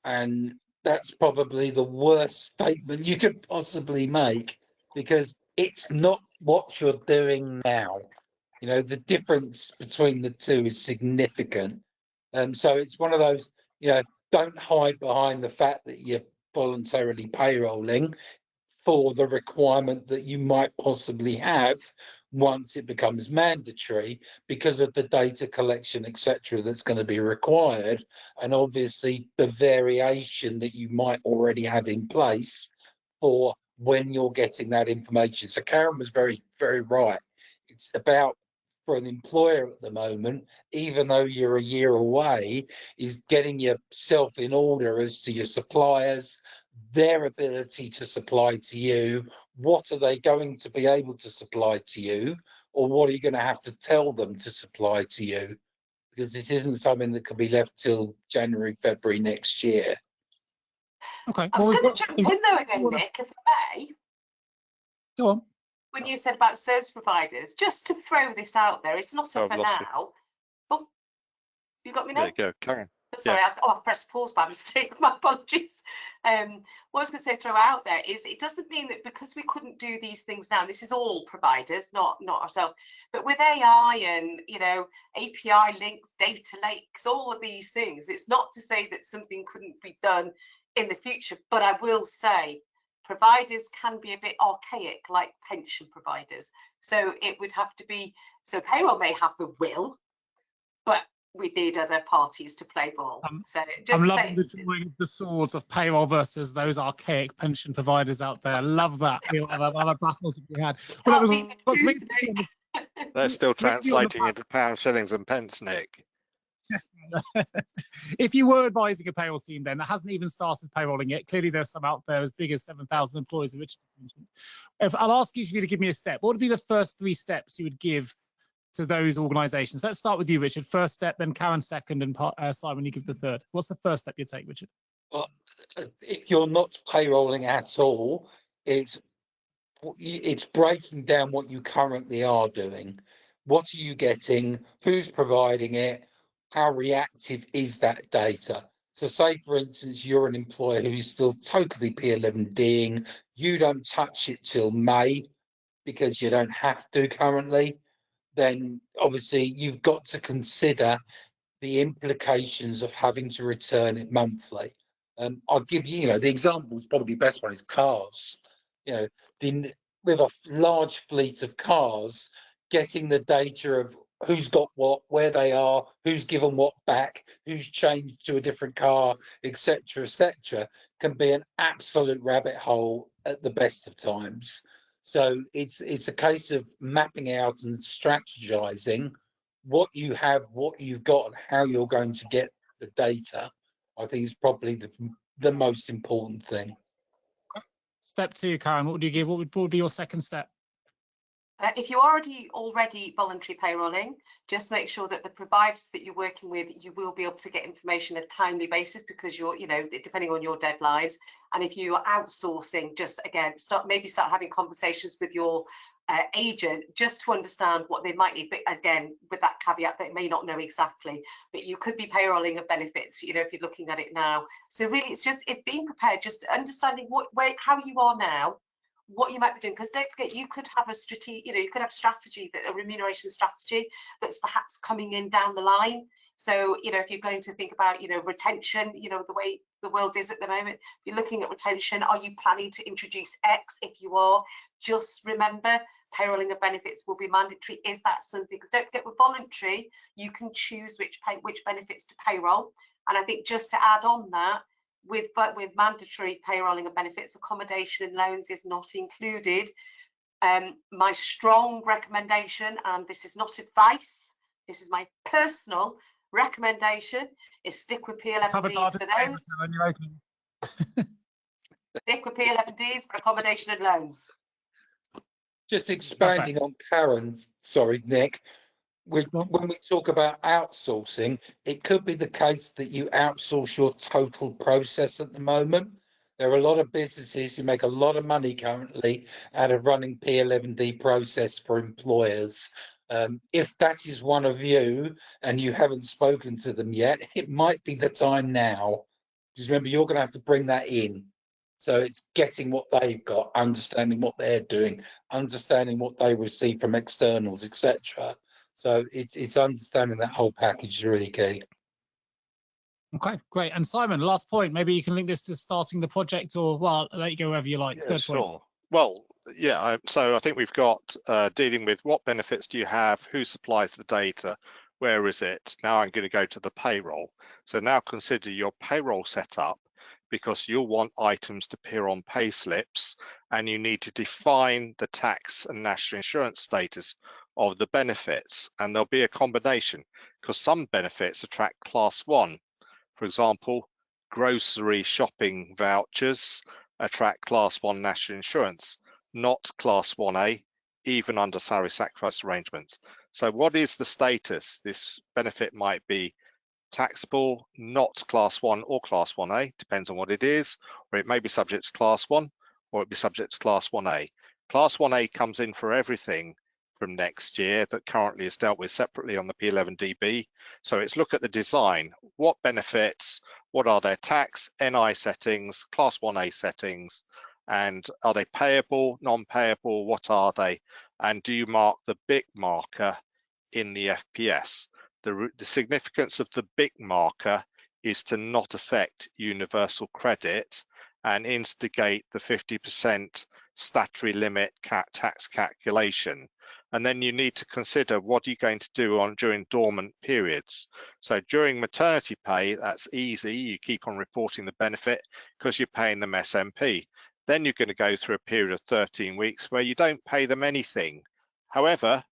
And that's probably the worst statement you could possibly make, because it's not what you're doing now. The difference between the two is significant. So it's one of those, don't hide behind the fact that you're voluntarily payrolling for the requirement that you might possibly have once it becomes mandatory because of the data collection, etc., that's going to be required, and obviously the variation that you might already have in place for when you're getting that information. So Karen was very, very right. It's about, for an employer at the moment, even though you're a year away, is getting yourself in order as to your suppliers, their ability to supply to you. What are they going to be able to supply to you, or what are you going to have to tell them to supply to you? Because this isn't something that can be left till January, February next year.
Okay.
I was going to jump in though again, Nick, if I may.
Go on.
when you said about service providers, just to throw this out there, it's not
Oh,
a
I've
for
lost you.
now. Oh, you got me now?
Yeah, go, Karen.
Oh, sorry, I pressed pause by mistake. My apologies. What I was going to say, throw out there is it doesn't mean that because we couldn't do these things now. This is all providers, not ourselves. But with AI and API links, data lakes, all of these things, it's not to say that something couldn't be done in the future. But I will say, providers can be a bit archaic, like pension providers. So it would have to be. So payroll may have the will, but we need other parties to play ball. So just
I'm loving the drawing of the swords of payroll versus those archaic pension providers out there. Love that. Other battles that we had. Well,
They're still translating into pounds, shillings, and pence, Nick.
If you were advising a payroll team then that hasn't even started payrolling yet, clearly there's some out there as big as 7,000 employees, which if I'll ask each of you to give me a step, what would be the first 3 steps you would give to those organizations? Let's start with you, Richard. First step, then Karen second, and Simon, you give the third. What's the first step you take, Richard?
Well, if you're not payrolling at all, it's breaking down what you currently are doing. What are you getting? Who's providing it? How reactive is that data? So say, for instance, you're an employer who's still totally P11Ding, you don't touch it till May because you don't have to currently, then obviously you've got to consider the implications of having to return it monthly. I'll give you, the example is probably the best one is cars. With a large fleet of cars, getting the data of who's got what, where they are, who's given what back, who's changed to a different car, etc., can be an absolute rabbit hole at the best of times. So it's a case of mapping out and strategizing what you have, what you've got, and how you're going to get the data. I think is probably the most important thing.
Step 2, Karen, what would you give? What would be your second step?
If you're already voluntary payrolling, just make sure that the providers that you're working with, you will be able to get information on a timely basis because you're, depending on your deadlines. And if you are outsourcing, just again, start having conversations with your agent just to understand what they might need. But again, with that caveat, they may not know exactly, but you could be payrolling of benefits, if you're looking at it now. So really, it's being prepared, just understanding how you are now, what you might be doing, because don't forget, you could have a strategy, you could have a remuneration strategy that's perhaps coming in down the line. So if you're going to think about retention, the way the world is at the moment, you're looking at retention. Are you planning to introduce X? If you are, just remember payrolling of benefits will be mandatory. Is that something? Because don't forget, with voluntary, you can choose which benefits to payroll. And I think just to add on that, with mandatory payrolling of benefits, accommodation and loans is not included. My strong recommendation, and this is not advice, this is my personal recommendation, is stick with P11Ds for those. Stick with P11Ds for accommodation and loans.
Just expanding on Karen's, sorry, Nick. When we talk about outsourcing, it could be the case that you outsource your total process at the moment. There are a lot of businesses who make a lot of money currently out of running P11D process for employers. If that is one of you and you haven't spoken to them yet, it might be the time now. Just remember, you're going to have to bring that in. So it's getting what they've got, understanding what they're doing, understanding what they receive from externals, etc. So it's understanding that whole package is really key.
Okay, great. And Simon, last point. Maybe you can link this to starting the project, or well, I'll let you go wherever you like.
Yeah,
Third
sure.
point.
Well, yeah. So I think we've got dealing with what benefits do you have, who supplies the data, where is it? Now I'm going to go to the payroll. So now consider your payroll setup, because you'll want items to appear on pay slips, and you need to define the tax and national insurance status of the benefits. And there'll be a combination, because some benefits attract class 1. For example, grocery shopping vouchers attract class 1 national insurance, not class 1A, even under salary sacrifice arrangements. So what is the status? This benefit might be taxable, not class 1 or class 1A, depends on what it is, or it may be subject to class 1, or it be subject to class 1A. Class 1A comes in for everything from next year that currently is dealt with separately on the P11DB. So it's look at the design, what benefits, what are their tax, NI settings, Class 1A settings, and are they payable, non-payable, what are they? And do you mark the BIC marker in the FPS? The significance of the BIC marker is to not affect universal credit and instigate the 50% statutory limit tax calculation. And then you need to consider what are you going to do during dormant periods. So during maternity pay, that's easy. You keep on reporting the benefit because you're paying them SMP. Then you're going to go through a period of 13 weeks where you don't pay them anything. However,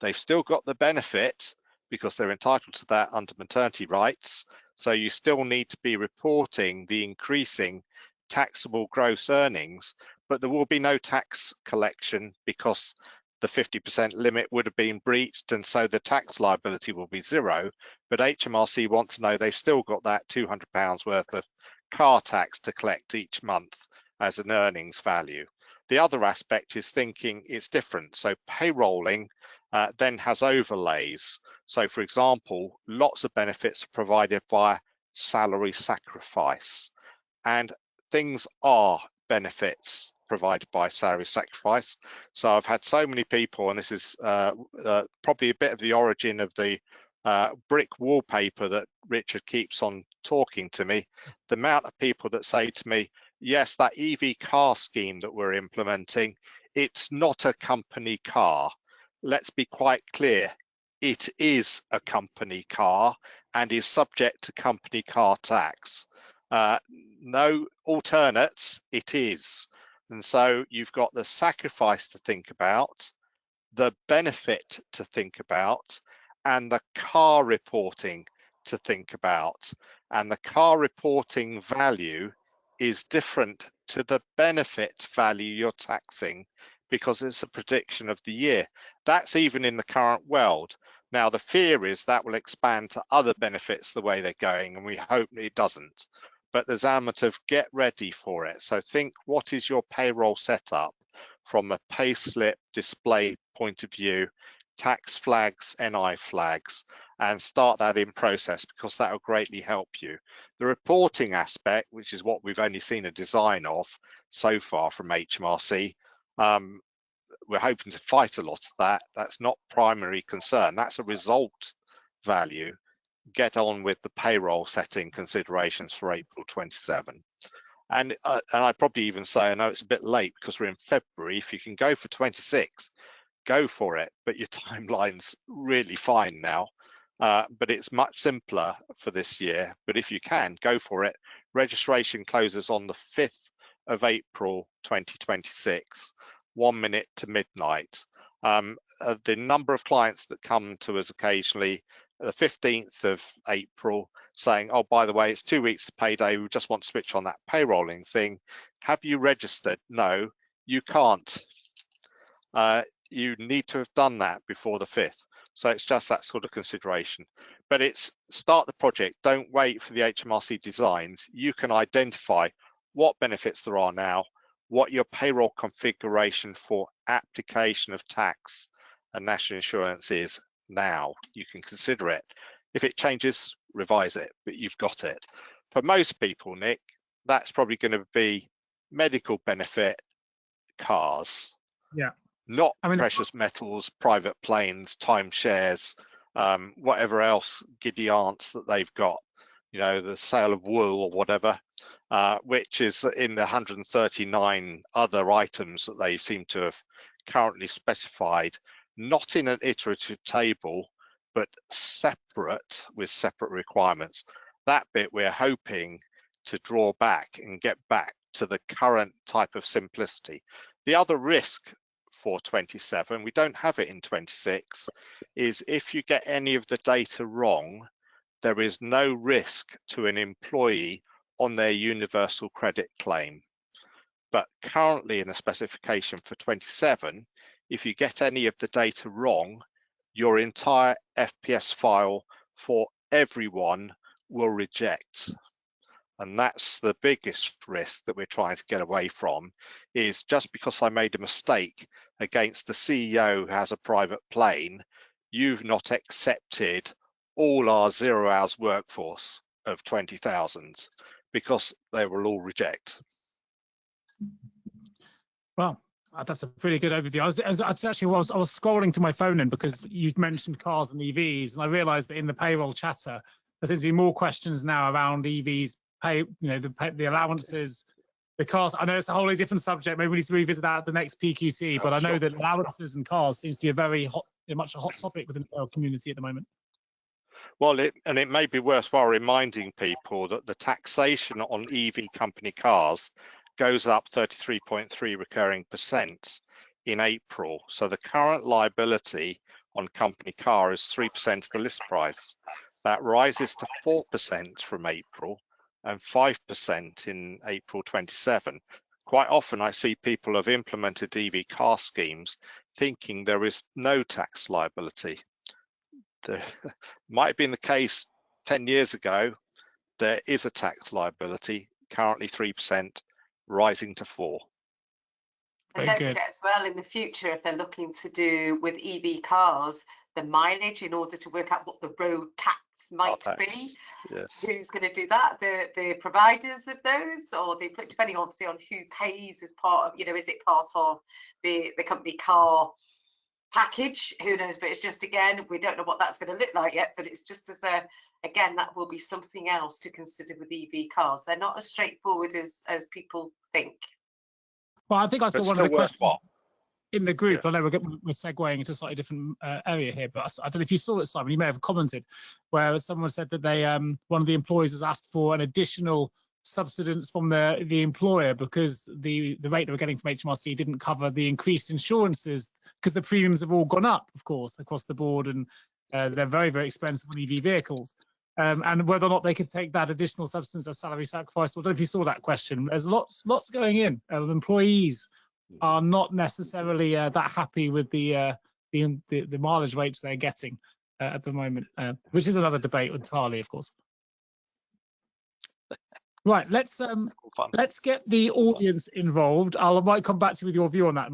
they've still got the benefit because they're entitled to that under maternity rights. So you still need to be reporting the increasing taxable gross earnings, but there will be no tax collection because the 50% limit would have been breached, and so the tax liability will be zero. But HMRC want to know they've still got that £200 worth of car tax to collect each month as an earnings value. The other aspect is thinking it's different. So payrolling then has overlays. So for example, lots of benefits are provided via salary sacrifice, and things are benefits provided by salary sacrifice. So I've had so many people, and this is probably a bit of the origin of the brick wallpaper that Richard keeps on talking to me, the amount of people that say to me, yes, that EV car scheme that we're implementing, it's not a company car. Let's be quite clear, it is a company car and is subject to company car tax. No alternates, it is. And so you've got the sacrifice to think about, the benefit to think about, and the car reporting to think about. And the car reporting value is different to the benefit value you're taxing because it's a prediction of the year. That's even in the current world. Now, the fear is that will expand to other benefits the way they're going, and we hope it doesn't. But there's an element of get ready for it. So think, what is your payroll setup from a payslip display point of view, tax flags, NI flags, and start that in process because that will greatly help you. The reporting aspect, which is what we've only seen a design of so far from HMRC, we're hoping to fight a lot of that. That's not primary concern. That's a result value. Get on with the payroll setting considerations for April 27. And I'd probably even say, I know it's a bit late because we're in February, if you can go for 26, go for it, but your timeline's really fine now. But it's much simpler for this year. But if you can, go for it. Registration closes on the 5th of April 2026, 1 minute to midnight. The number of clients that come to us occasionally, the 15th of April, saying, oh, by the way, it's 2 weeks to payday, we just want to switch on that payrolling thing. Have you registered? No, you can't. You need to have done that before the 5th. So it's just that sort of consideration. But it's start the project. Don't wait for the HMRC designs. You can identify what benefits there are now, what your payroll configuration for application of tax and national insurance is now. You can consider it. If it changes, revise it, but you've got it. For most people, Nick, that's probably going to be medical benefit, cars.
Yeah.
Not precious metals, private planes, timeshares, whatever else giddy aunts that they've got, you know, the sale of wool or whatever, which is in the 139 other items that they seem to have currently specified, not in an iterative table, but separate with separate requirements. That bit we're hoping to draw back and get back to the current type of simplicity. The other risk for 27, we don't have it in 26, is if you get any of the data wrong, there is no risk to an employee on their universal credit claim. But currently in the specification for 27, if you get any of the data wrong, your entire FPS file for everyone will reject. And that's the biggest risk that we're trying to get away from, is just because I made a mistake against the CEO who has a private plane, you've not accepted all our 0 hours workforce of 20,000, because they will all reject.
Well, that's a pretty good overview. I was scrolling through my phone then, because you mentioned cars and EVs, and I realised that in the payroll chatter there seems to be more questions now around EVs, the allowances, the cars. I know it's a wholly different subject. Maybe we need to revisit that at the next PQT. But I know that allowances and cars seems to be a very much a hot topic within the payroll community at the moment.
Well, it may be worthwhile reminding people that the taxation on EV company cars goes up 33.3 recurring % in April. So the current liability on company car is 3% of the list price. That rises to 4% from April and 5% in April 27. Quite often I see people have implemented EV car schemes thinking there is no tax liability. There might have been the case 10 years ago. There is a tax liability, currently 3%, rising to 4%.
And don't forget as well, in the future, if they're looking to do with EV cars, the mileage in order to work out what the road tax might be.
Yes.
Who's going to do that? The providers of those, or depending obviously on who pays as part of, is it part of the company car package? Who knows? But it's just, again, we don't know what that's going to look like yet, but it's just again, that will be something else to consider with EV cars. They're not as straightforward as people think.
Well, I think I saw one of the questions in the group.
Yeah.
I know we're segueing into a slightly different area here, but I don't know if you saw it, Simon. You may have commented where someone said that they one of the employees has asked for an additional subsidence from the employer because the rate they were getting from HMRC didn't cover the increased insurances, because the premiums have all gone up, of course, across the board, and they're very, very expensive on EV vehicles. And whether or not they could take that additional substance as salary sacrifice. I don't know if you saw that question. There's lots going in. Employees are not necessarily that happy with the mileage rates they're getting at the moment, which is another debate entirely, of course. Right, let's get the audience involved. I might come back to you with your view on that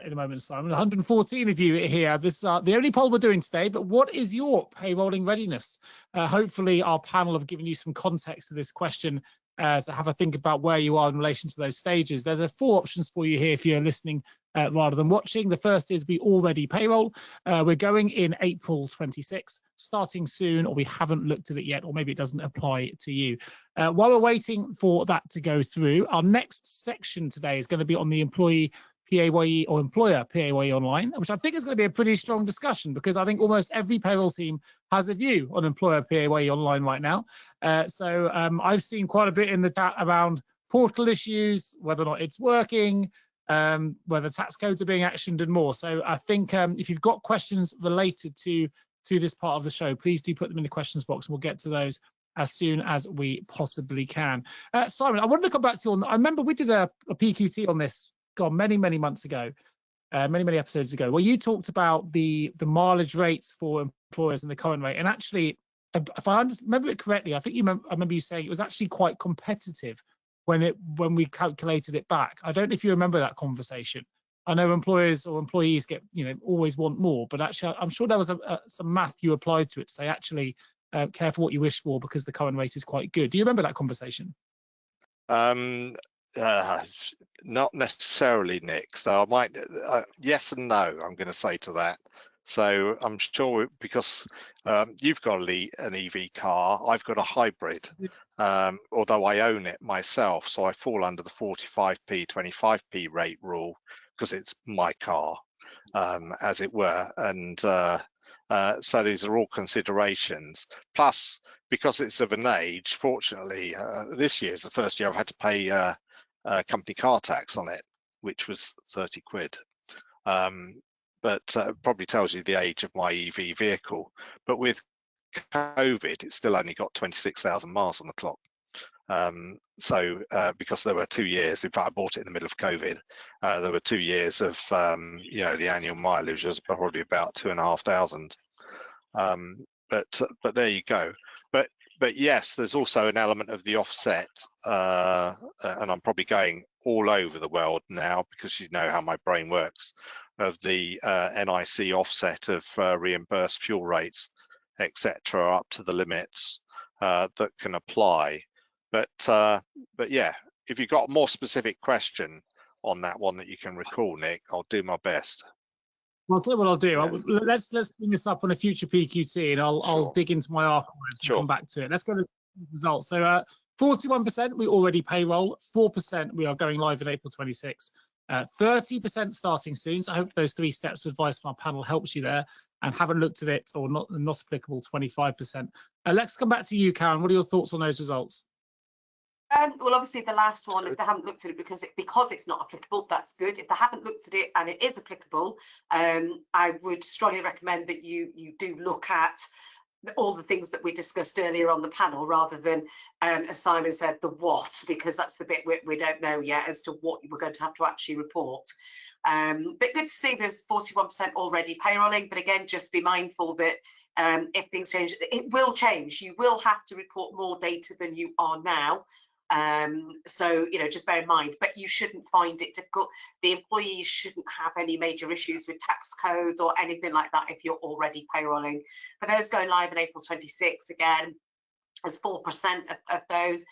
in a moment, Simon. 114 of you here. This is the only poll we're doing today, but what is your payrolling readiness? Hopefully our panel have given you some context to this question to have a think about where you are in relation to those stages. There's 4 options for you here if you're listening rather than watching. The first is we already payroll. We're going in April 26, starting soon, or we haven't looked at it yet, or maybe it doesn't apply to you. While we're waiting for that to go through, our next section today is going to be on the employee PAYE or employer PAYE online, which I think is going to be a pretty strong discussion, because I think almost every payroll team has a view on employer PAYE online right now. So I've seen quite a bit in the chat around portal issues, whether or not it's working, whether tax codes are being actioned and more. So I think if you've got questions related to this part of the show, please do put them in the questions box and we'll get to those as soon as we possibly can. Simon, I wanted to come back to you on, I remember we did a PQT on this, many months ago, many episodes ago, where you talked about the mileage rates for employers and the current rate. And actually, if I remember it correctly, I think I remember you saying it was actually quite competitive when we calculated it back. I don't know if you remember that conversation. I know employers or employees get, always want more, but actually I'm sure there was some math you applied to it to say, actually, careful what you wish for, because the current rate is quite good. Do you remember that conversation?
Not necessarily, Nick. So I might, yes and no, I'm going to say to that. So I'm sure, because you've got an EV car, I've got a hybrid, although I own it myself. So I fall under the 45p, 25p rate rule, because it's my car, as it were. And so these are all considerations. Plus, because it's of an age, fortunately, this year is the first year I've had to pay company car tax on it, which was 30 quid. But probably tells you the age of my EV vehicle. But with COVID, it's still only got 26,000 miles on the clock. So because there were 2 years, in fact, I bought it in the middle of COVID. There were 2 years of, the annual mileage was probably about 2,500. But there you go. But but yes, there's also an element of the offset, and I'm probably going all over the world now because you know how my brain works, of the NIC offset of reimbursed fuel rates, etc., up to the limits that can apply. But yeah, if you've got a more specific question on that one that you can recall, Nick, I'll do my best.
Well, I'll tell you what I'll do.
Yeah.
Let's bring this up on a future PQT, and I'll dig into my archives and come back to it. Let's go to the results. So 41% we already payroll, 4% we are going live in April 26, 30% starting soon. So I hope those 3 steps of advice from our panel helps you there, and haven't looked at it or not applicable, 25%. Let's come back to you, Karen. What are your thoughts on those results?
Well, obviously the last one, if they haven't looked at it because it's not applicable, that's good. If they haven't looked at it and it is applicable, I would strongly recommend that you do look at all the things that we discussed earlier on the panel, rather than, as Simon said, the what, because that's the bit we don't know yet as to what we're going to have to actually report. But good to see there's 41% already payrolling, but again, just be mindful that if things change, it will change. You will have to report more data than you are now. So, you know, just bear in mind, but you shouldn't find it difficult. The employees shouldn't have any major issues with tax codes or anything like that if you're already payrolling. For those going live in April 26, again, as 4% of those,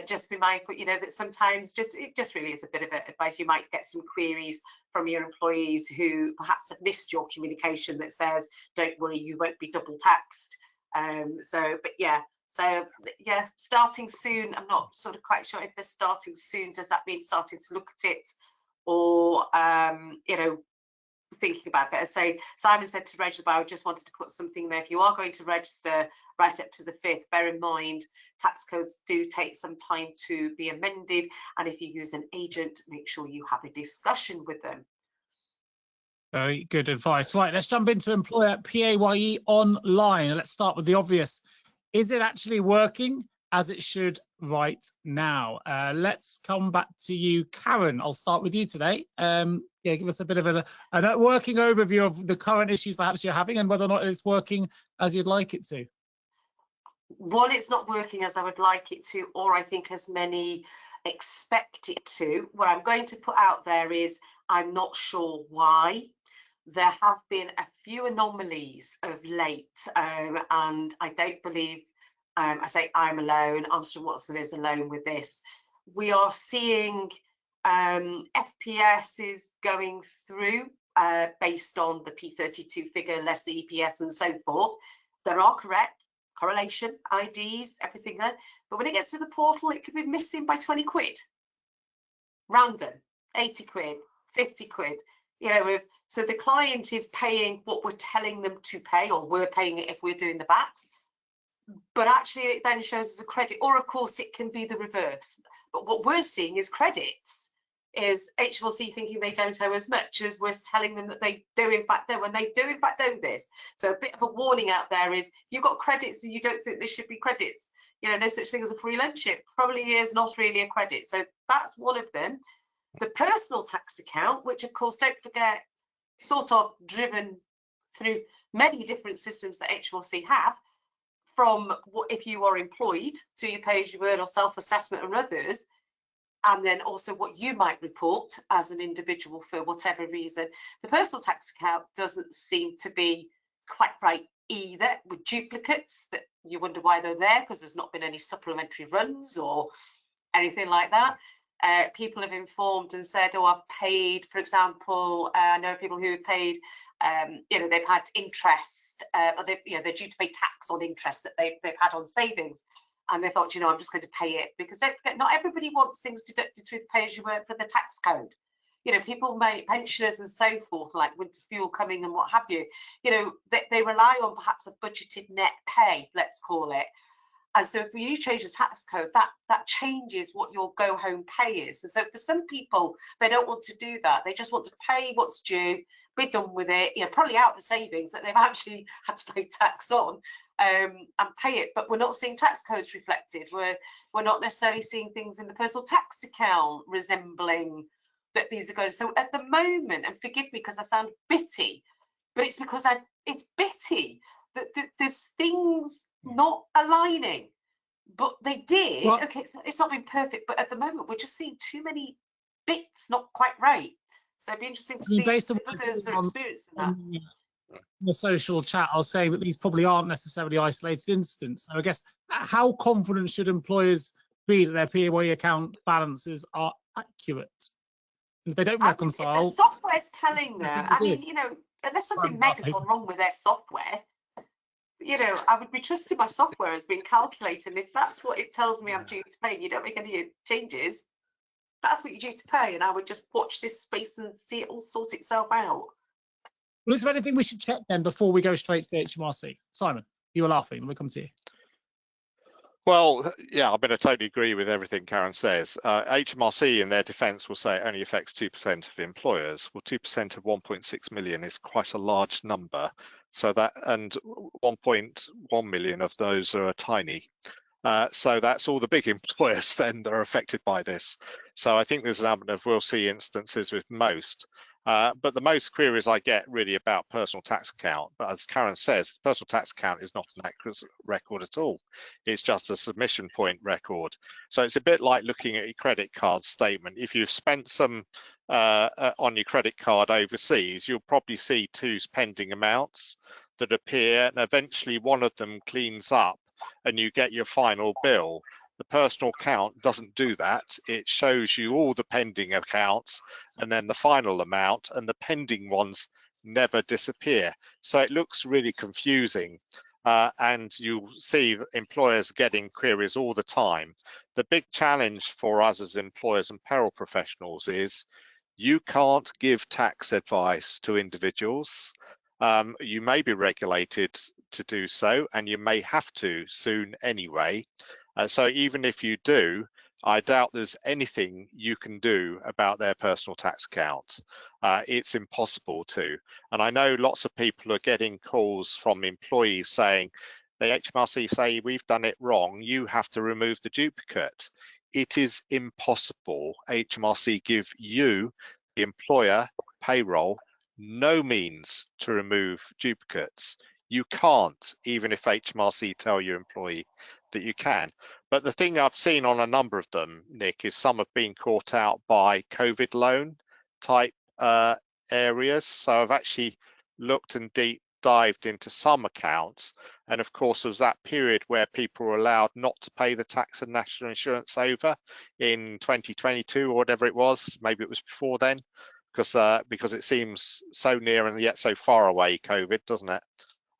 just be mindful, you know, that sometimes it just really is a bit of advice. You might get some queries from your employees who perhaps have missed your communication that says, don't worry, you won't be double taxed. But yeah. So yeah, starting soon. I'm not sort of quite sure if they're starting soon. Does that mean starting to look at it, or you know, thinking about it? As say, Simon said to register, but I just wanted to put something there. If you are going to register right up to the 5th, bear in mind tax codes do take some time to be amended, and if you use an agent, make sure you have a discussion with them.
Very good advice. Right, let's jump into employer PAYE online. Let's start with the obvious. Is it actually working as it should right now? Let's come back to you, Karen. I'll start with you today. Yeah, give us a bit of a working overview of the current issues perhaps you're having and whether or not it's working as you'd like it to.
One, it's not working as I would like it to, or I think as many expect it to. What I'm going to put out there is I'm not sure why. There have been a few anomalies of late, and I don't believe, I say I'm alone, Armstrong Watson is alone with this. We are seeing FPS is going through based on the P32 figure, less the EPS and so forth. There are correct correlation, IDs, everything there. But when it gets to the portal, it could be missing by 20 quid. Random, 80 quid, 50 quid. You know, so the client is paying what we're telling them to pay, or we're paying it if we're doing the backs, but actually it then shows as a credit, or of course it can be the reverse. But what we're seeing is credits, is HMRC thinking they don't owe as much as we're telling them that they do in fact owe, when they do in fact owe this. So a bit of a warning out there is, you've got credits and you don't think this should be credits. You know, no such thing as a free lunchship, probably is not really a credit. So that's one of them. The personal tax account, which of course, don't forget, sort of driven through many different systems that HMRC have, from what if you are employed through your pay as you earn or self-assessment and others, and then also what you might report as an individual for whatever reason. The personal tax account doesn't seem to be quite right either, with duplicates that you wonder why they're there, because there's not been any supplementary runs or anything like that. People have informed and said, oh, I've paid, for example, I know people who have paid, you know, they've had interest, or they're due to pay tax on interest that they've had on savings. And they thought, you know, I'm just going to pay it, because don't forget, not everybody wants things deducted through the pay as you earn for the tax code. You know, people make pensioners and so forth, like winter fuel coming and what have you. You know, they rely on perhaps a budgeted net pay, let's call it. And so if you change the tax code, that changes what your go home pay is. And so for some people, they don't want to do that. They just want to pay what's due, be done with it, you know, probably out the savings that they've actually had to pay tax on, and pay it. But we're not seeing tax codes reflected. We're not necessarily seeing things in the personal tax account resembling that these are going. So at the moment, and forgive me because I sound bitty, but it's because it's bitty that there's things not aligning. but they did.
Well,
okay, it's not been perfect, but at the moment we're just seeing too many bits not quite right. So it'd be interesting to
I mean,
see
based on
if
what I've
others
seen
are experiencing that.
on the social chat, I was saying that these probably aren't necessarily isolated incidents. So I guess, how confident should employers be that their PAYE account balances are accurate? And if they don't
If the
reconcile,
software's telling them, I
do.
mean, you know, unless something
Well,
mega's gone wrong with their software, you know, I would be trusting my software as being calculated. And if that's what it tells me I'm due to pay, and you don't make any changes, that's what you're due to pay. And I would just watch this space and see it all sort itself out.
Well, is there anything we should check then before we go straight to the HMRC? Simon, you were laughing. Let me come to you.
Well, yeah, I mean, I totally agree with everything Karen says. HMRC, in their defence, will say it only affects 2% of employers. Well, 2% of 1.6 million is quite a large number. So that, and 1.1 million of those are tiny. So that's all the big employers then that are affected by this. So I think there's an element of, we'll see instances with most. But the most queries I get really about personal tax account. But as Karen says, personal tax account is not an accurate record at all. It's just a submission point record. So it's a bit like looking at your credit card statement. If you've spent some on your credit card overseas, you'll probably see two pending amounts that appear, and eventually one of them cleans up and you get your final bill. The personal account doesn't do that. It shows you all the pending accounts and then the final amount, and the pending ones never disappear. So it looks really confusing. And you'll see employers getting queries all the time. The big challenge for us as employers and payroll professionals is you can't give tax advice to individuals. You may be regulated to do so, and you may have to soon anyway. So even if you do, I doubt there's anything you can do about their personal tax account. It's impossible to. And I know lots of people are getting calls from employees saying, the HMRC say we've done it wrong, you have to remove the duplicate. It is impossible. HMRC give you, the employer, payroll, no means to remove duplicates. You can't, even if HMRC tell your employee that you can. But the thing I've seen on a number of them, Nick, is some have been caught out by COVID loan type areas. So I've actually looked and deep dived into some accounts. And of course, there was that period where people were allowed not to pay the tax and national insurance over in 2022 or whatever it was. Maybe it was before then, because it seems so near and yet so far away, COVID, doesn't it?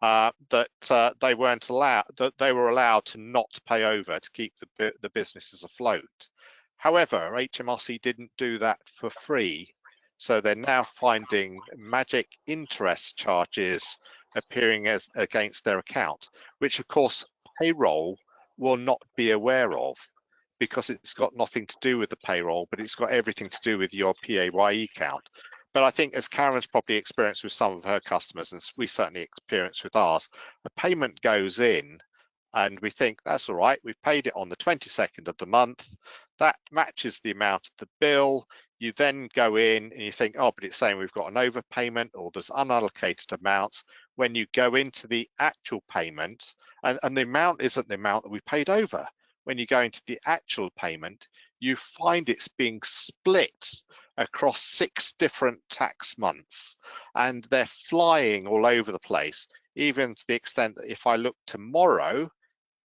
That they weren't allowed, that they were allowed to not pay over to keep the businesses afloat. However, HMRC didn't do that for free. So they're now finding magic interest charges appearing against their account, which of course payroll will not be aware of, because it's got nothing to do with the payroll, but it's got everything to do with your PAYE account. But I think, as Karen's probably experienced with some of her customers, and we certainly experienced with ours, a payment goes in and we think, that's all right, we've paid it on the 22nd of the month, that matches the amount of the bill. You then go in and you think, oh, but it's saying we've got an overpayment or there's unallocated amounts. When you go into the actual payment, and the amount isn't the amount that we paid over. When you go into the actual payment, you find it's being split across 6 different tax months, and they're flying all over the place, even to the extent that if I look tomorrow,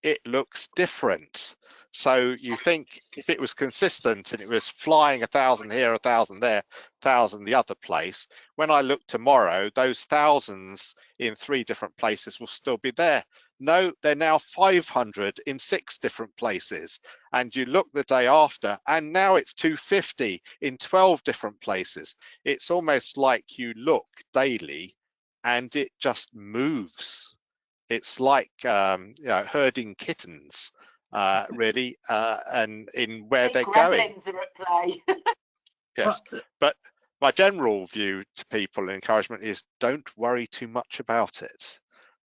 it looks different. So you think if it was consistent and it was flying 1,000 here, 1,000 there, 1,000 the other place, when I look tomorrow, those thousands in 3 different places will still be there. No, they're now 500 in 6 different places. And you look the day after, and now it's 250 in 12 different places. It's almost like you look daily and it just moves. It's like herding kittens, really, and in where they're going.
Gremlins are at play.
Yes, but my general view to people and encouragement is don't worry too much about it,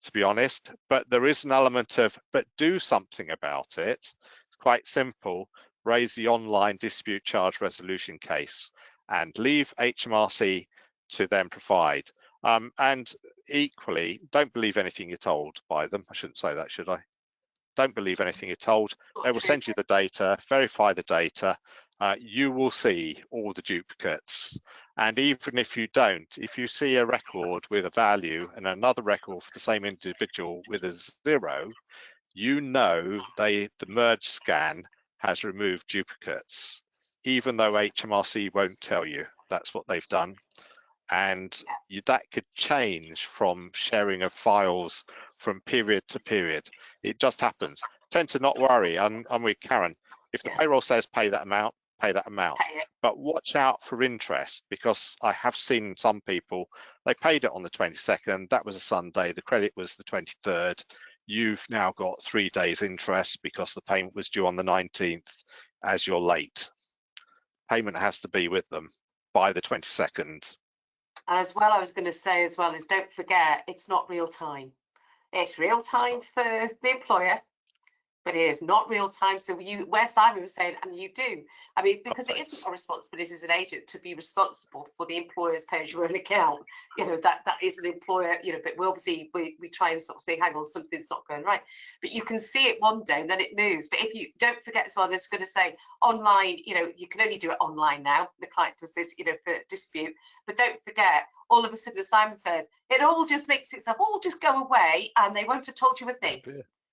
to be honest. But there is an element of, but do something about it. It's quite simple. Raise the online dispute charge resolution case and leave HMRC to then provide. And equally, don't believe anything you're told by them. I shouldn't say that, should I? don't believe anything you're told. They will send you the data, verify the data. You will see all the duplicates. And even if you don't, if you see a record with a value and another record for the same individual with a 0, you know the merge scan has removed duplicates, even though HMRC won't tell you that's what they've done. And that could change from sharing of files from period to period. It just happens. Tend to not worry. I'm with Karen. If the payroll says pay that amount, pay that amount. But watch out for interest, because I have seen some people, they paid it on the 22nd, that was a Sunday, the credit was the 23rd. You've now got 3 days interest because the payment was due on the 19th as you're late. Payment has to be with them by the 22nd.
And as well, I was going to say as well is, don't forget, it's not real time. It's real time for the employer, but it is not real time. So where Simon was saying, and you do, I mean, because it isn't our responsibility as an agent to be responsible for the employer's pay as you earn account. You know, that is an employer, you know, but we obviously, we try and sort of say, hang on, something's not going right. But you can see it one day and then it moves. But if you don't forget as well, there's going to say online, you know, you can only do it online now. The client does this, you know, for dispute. But don't forget, all of a sudden, as Simon says, it all just makes itself all just go away and they won't have told you a thing.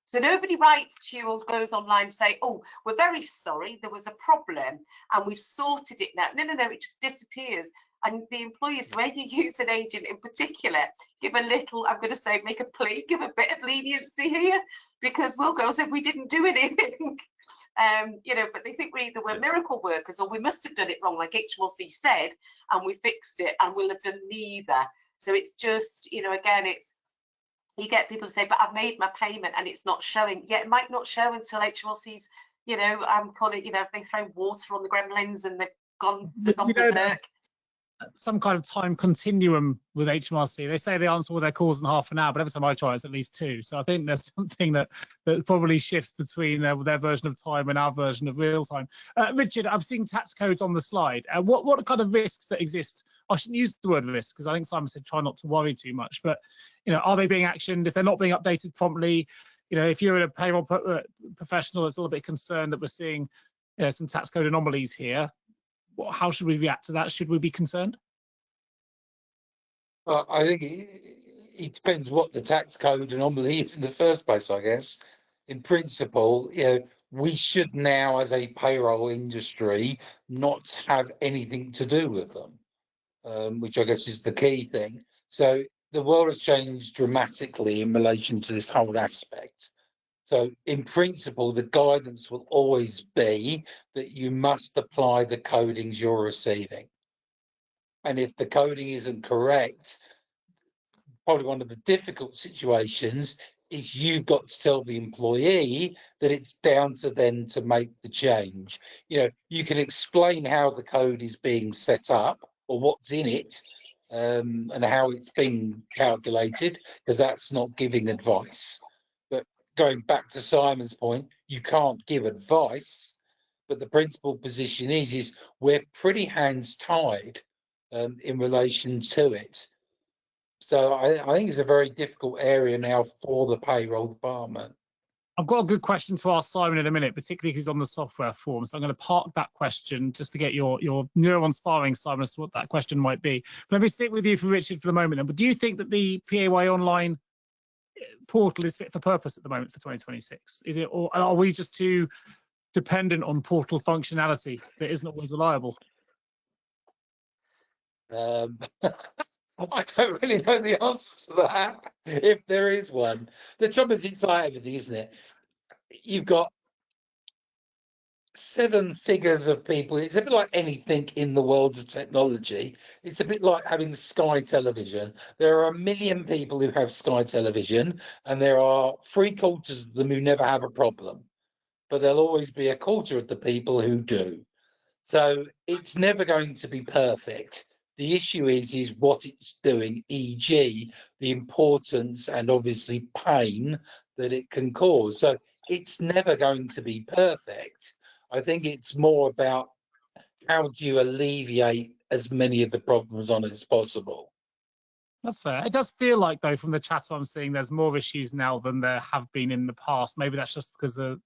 So nobody writes to you or goes online and say, oh, we're very sorry, there was a problem and we've sorted it now. No, it just disappears. And the employers, when you use an agent in particular, give a little, I'm going to say, make a plea, give a bit of leniency here, because we'll go and say we didn't do anything. You know, but they think we either were miracle workers or we must have done it wrong, like HMRC said, and we fixed it, and we'll have done neither. So it's just, you know, again, it's, you get people say, but I've made my payment and it's not showing. Yeah, it might not show until HMRC's, you know, call it, you know, if they throw water on the gremlins and they've gone berserk.
Some kind of time continuum with HMRC. They say they answer all their calls in half an hour, but every time I try, it's at least 2. So I think there's something that probably shifts between their version of time and our version of real time. Richard, I've seen tax codes on the slide. What are kind of risks that exist? I shouldn't use the word risk because I think Simon said try not to worry too much. But you know, are they being actioned? If they're not being updated promptly, you know, if you're a payroll professional that's a little bit concerned that we're seeing, you know, some tax code anomalies here, how should we react to that? Should we be concerned?
Well, I think it depends what the tax code anomaly is in the first place, I guess. In principle, you know, we should now, as a payroll industry, not have anything to do with them, which I guess is the key thing. So the world has changed dramatically in relation to this whole aspect. So in principle, the guidance will always be that you must apply the codings you're receiving. And if the coding isn't correct, probably one of the difficult situations is you've got to tell the employee that it's down to them to make the change. You know, you can explain how the code is being set up or what's in it, and how it's being calculated, because that's not giving advice. But going back to Simon's point, you can't give advice, but the principal position is we're pretty hands tied in relation to it. So I think it's a very difficult area now for the payroll department.
I've got a good question to ask Simon in a minute, particularly because he's on the software form. So I'm going to park that question just to get your neuron sparring, Simon, as to what that question might be. But let me stick with you for Richard for the moment. Then. But do you think that the PAYE online portal is fit for purpose at the moment for 2026? Is it, or are we just too dependent on portal functionality that isn't always reliable?
I don't really know the answer to that, if there is one. The trouble is, it's like everything, isn't it? You've got 7 figures of people. It's a bit like anything in the world of technology. It's a bit like having Sky Television. There are 1 million people who have Sky Television, and there are 3/4 of them who never have a problem. But there'll always be 1/4 of the people who do. So it's never going to be perfect. The issue is what it's doing, e.g. the importance and obviously pain that it can cause. So it's never going to be perfect. I think it's more about how do you alleviate as many of the problems on it as possible.
That's fair. It does feel like, though, from the chat I'm seeing, there's more issues now than there have been in the past. Maybe that's just because of,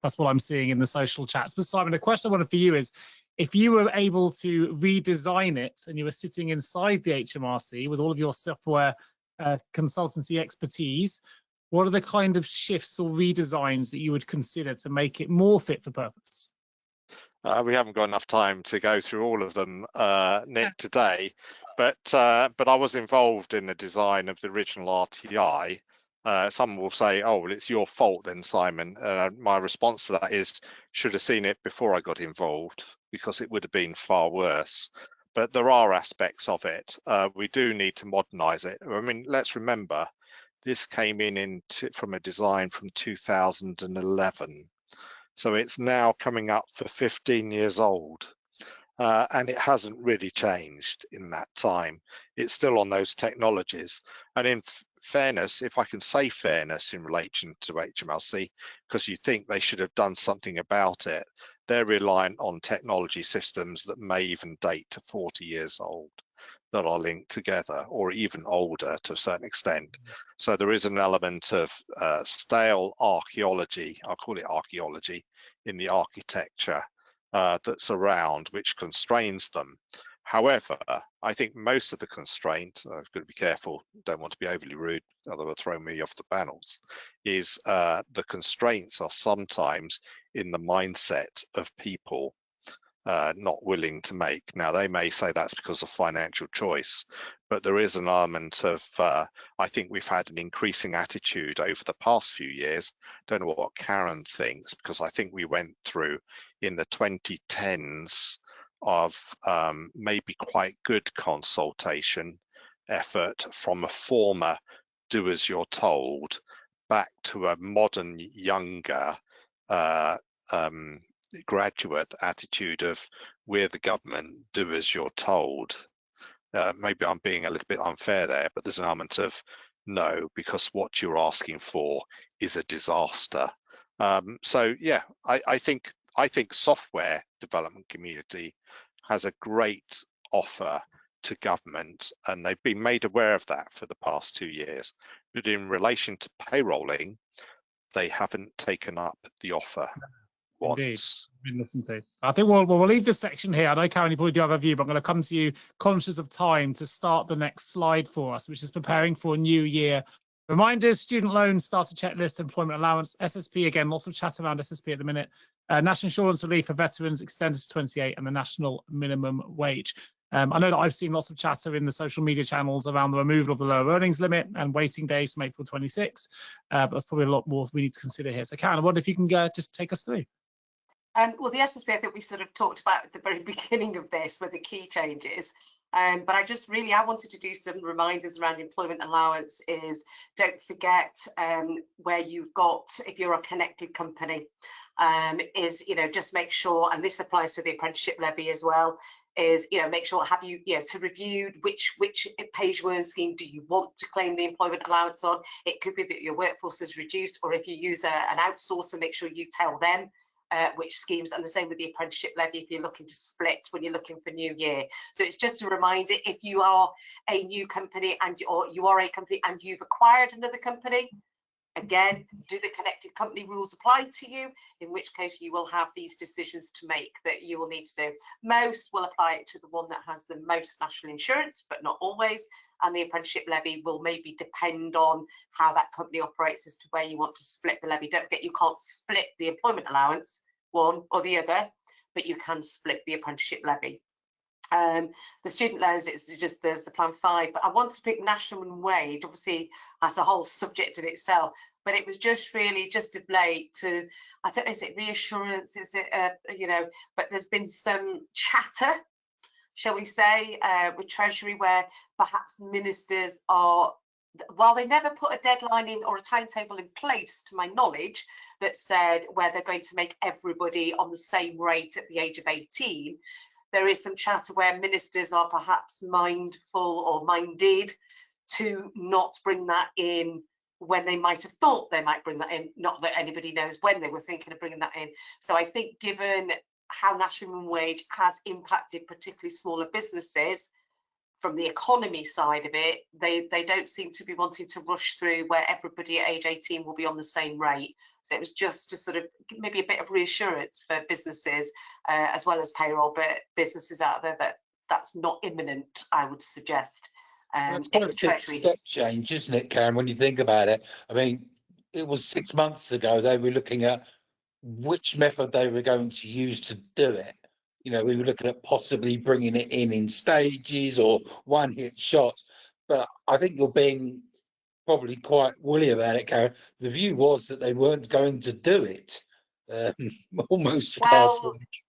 that's what I'm seeing in the social chats. But Simon, the question I wanted for you is, if you were able to redesign it and you were sitting inside the HMRC with all of your software consultancy expertise, what are the kind of shifts or redesigns that you would consider to make it more fit for purpose?
We haven't got enough time to go through all of them, Nick, today, but I was involved in the design of the original RTI. Some will say, "Oh, well, it's your fault then, Simon." My response to that is, should have seen it before I got involved, because it would have been far worse. But there are aspects of it. We do need to modernise it. I mean, let's remember, this came in from a design from 2011. So it's now coming up for 15 years old, and it hasn't really changed in that time. It's still on those technologies. And in fairness, if I can say fairness in relation to HMRC, because you think they should have done something about it, they're reliant on technology systems that may even date to 40 years old, that are linked together, or even older to a certain extent. So there is an element of stale archaeology, I'll call it archaeology, in the architecture that's around, which constrains them. However, I think most of the constraint, I've got to be careful, don't want to be overly rude, otherwise throw me off the panels, is the constraints are sometimes in the mindset of people not willing to make. Now, they may say that's because of financial choice, but there is an element of, I think we've had an increasing attitude over the past few years. Don't know what Karen thinks, because I think we went through in the 2010s of maybe quite good consultation effort from a former do as you're told back to a modern, younger graduate attitude of we're the government, do as you're told. Maybe I'm being a little bit unfair there, but there's an element of no, because what you're asking for is a disaster. So yeah, I think software development community has a great offer to government, and they've been made aware of that for the past 2 years. But in relation to payrolling, they haven't taken up the offer.
Indeed, been listened to. I think we'll leave this section here. I know, Karen, you probably do have a view, but I'm going to come to you, conscious of time, to start the next slide for us, which is preparing for a new year. Reminders: student loans, starter checklist, employment allowance, SSP. Again, lots of chat around SSP at the minute. National insurance relief for veterans extended to 28, and the national minimum wage. I know that I've seen lots of chatter in the social media channels around the removal of the lower earnings limit and waiting days from April 26. But there's probably a lot more we need to consider here. So, Karen, I wonder if you can just take us through.
Well, the SSP, I think we sort of talked about at the very beginning of this, were the key changes. But I wanted to do some reminders around employment allowance. Is don't forget where you've got, if you're a connected company, just make sure, and this applies to the apprenticeship levy as well, is make sure have you to review which page work scheme do you want to claim the employment allowance on. It could be that your workforce is reduced, or if you use an outsourcer, make sure you tell them which schemes, and the same with the apprenticeship levy if you're looking to split when you're looking for new year. So it's just a reminder, if you are a new company or you are a company and you've acquired another company, again, do the connected company rules apply to you? In which case you will have these decisions to make that you will need to do. Most will apply it to the one that has the most national insurance, but not always. And the apprenticeship levy will maybe depend on how that company operates as to where you want to split the levy. Don't forget, you can't split the employment allowance, one or the other, but you can split the apprenticeship levy. The student loans, it's just there's the plan 5, but I want to pick national minimum wage, obviously as a whole subject in itself, but it was just really just of late to, I don't know, is it reassurance, is it but there's been some chatter, shall we say, with Treasury, where perhaps ministers are, while they never put a deadline in or a timetable in place, to my knowledge, that said where they're going to make everybody on the same rate at the age of 18, there is some chatter where ministers are perhaps mindful or minded to not bring that in when they might have thought they might bring that in, not that anybody knows when they were thinking of bringing that in. So I think given how national minimum wage has impacted particularly smaller businesses, from the economy side of it, they don't seem to be wanting to rush through where everybody at age 18 will be on the same rate. So it was just to sort of maybe a bit of reassurance for businesses as well as payroll, but businesses out there that that's not imminent, I would suggest.
It's quite a big step change, isn't it, Karen, when you think about it? I mean, it was 6 months ago they were looking at which method they were going to use to do it. You know, we were looking at possibly bringing it in stages or one-hit shots. But I think you're being probably quite woolly about it, Karen. The view was that they weren't going to do it almost last
well,
week.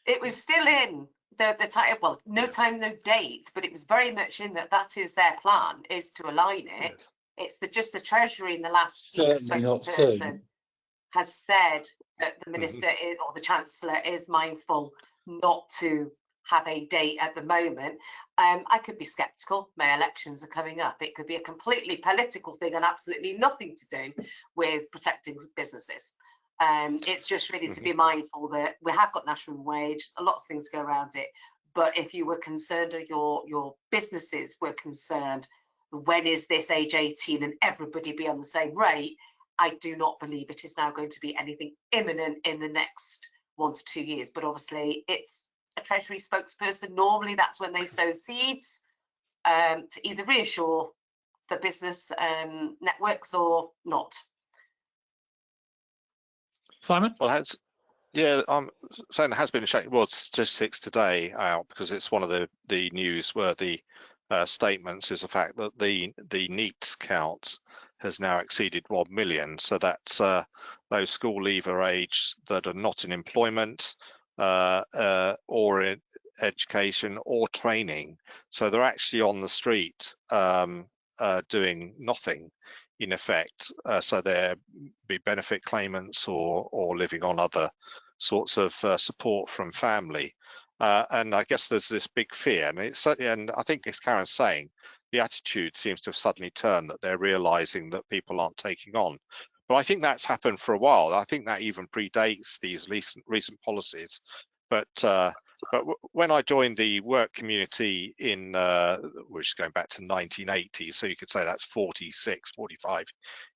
it was still in the time, well, no time, no date, but it was very much in that is their plan, is to align it. It's just the Treasury in the last week
Certainly not
spokesperson
soon.
has said that the minister is, or the chancellor is mindful not to have a date at the moment. I could be sceptical. May elections are coming up. It could be a completely political thing and absolutely nothing to do with protecting businesses. It's just really to be mindful that we have got national wage, a lot of things go around it. But if you were concerned, or your businesses were concerned, when is this age 18 and everybody be on the same rate? I do not believe it is now going to be anything imminent in the next 1 to 2 years. But obviously, it's a Treasury spokesperson. Normally, that's when they sow seeds to either reassure the business networks or not.
Simon?
Well, yeah, I'm saying there has been a change. Well, statistics today out because it's one of the newsworthy statements is the fact that the NEETs count has now exceeded 1 million. So that's those school leaver age that are not in employment or in education or training. So they're actually on the street doing nothing in effect. So they're be benefit claimants or living on other sorts of support from family. And I guess there's this big fear, and I think as Karen's saying, the attitude seems to have suddenly turned that they're realizing that people aren't taking on. But I think that's happened for a while. I think that even predates these recent policies. But when I joined the work community in, which is going back to 1980, so you could say that's 45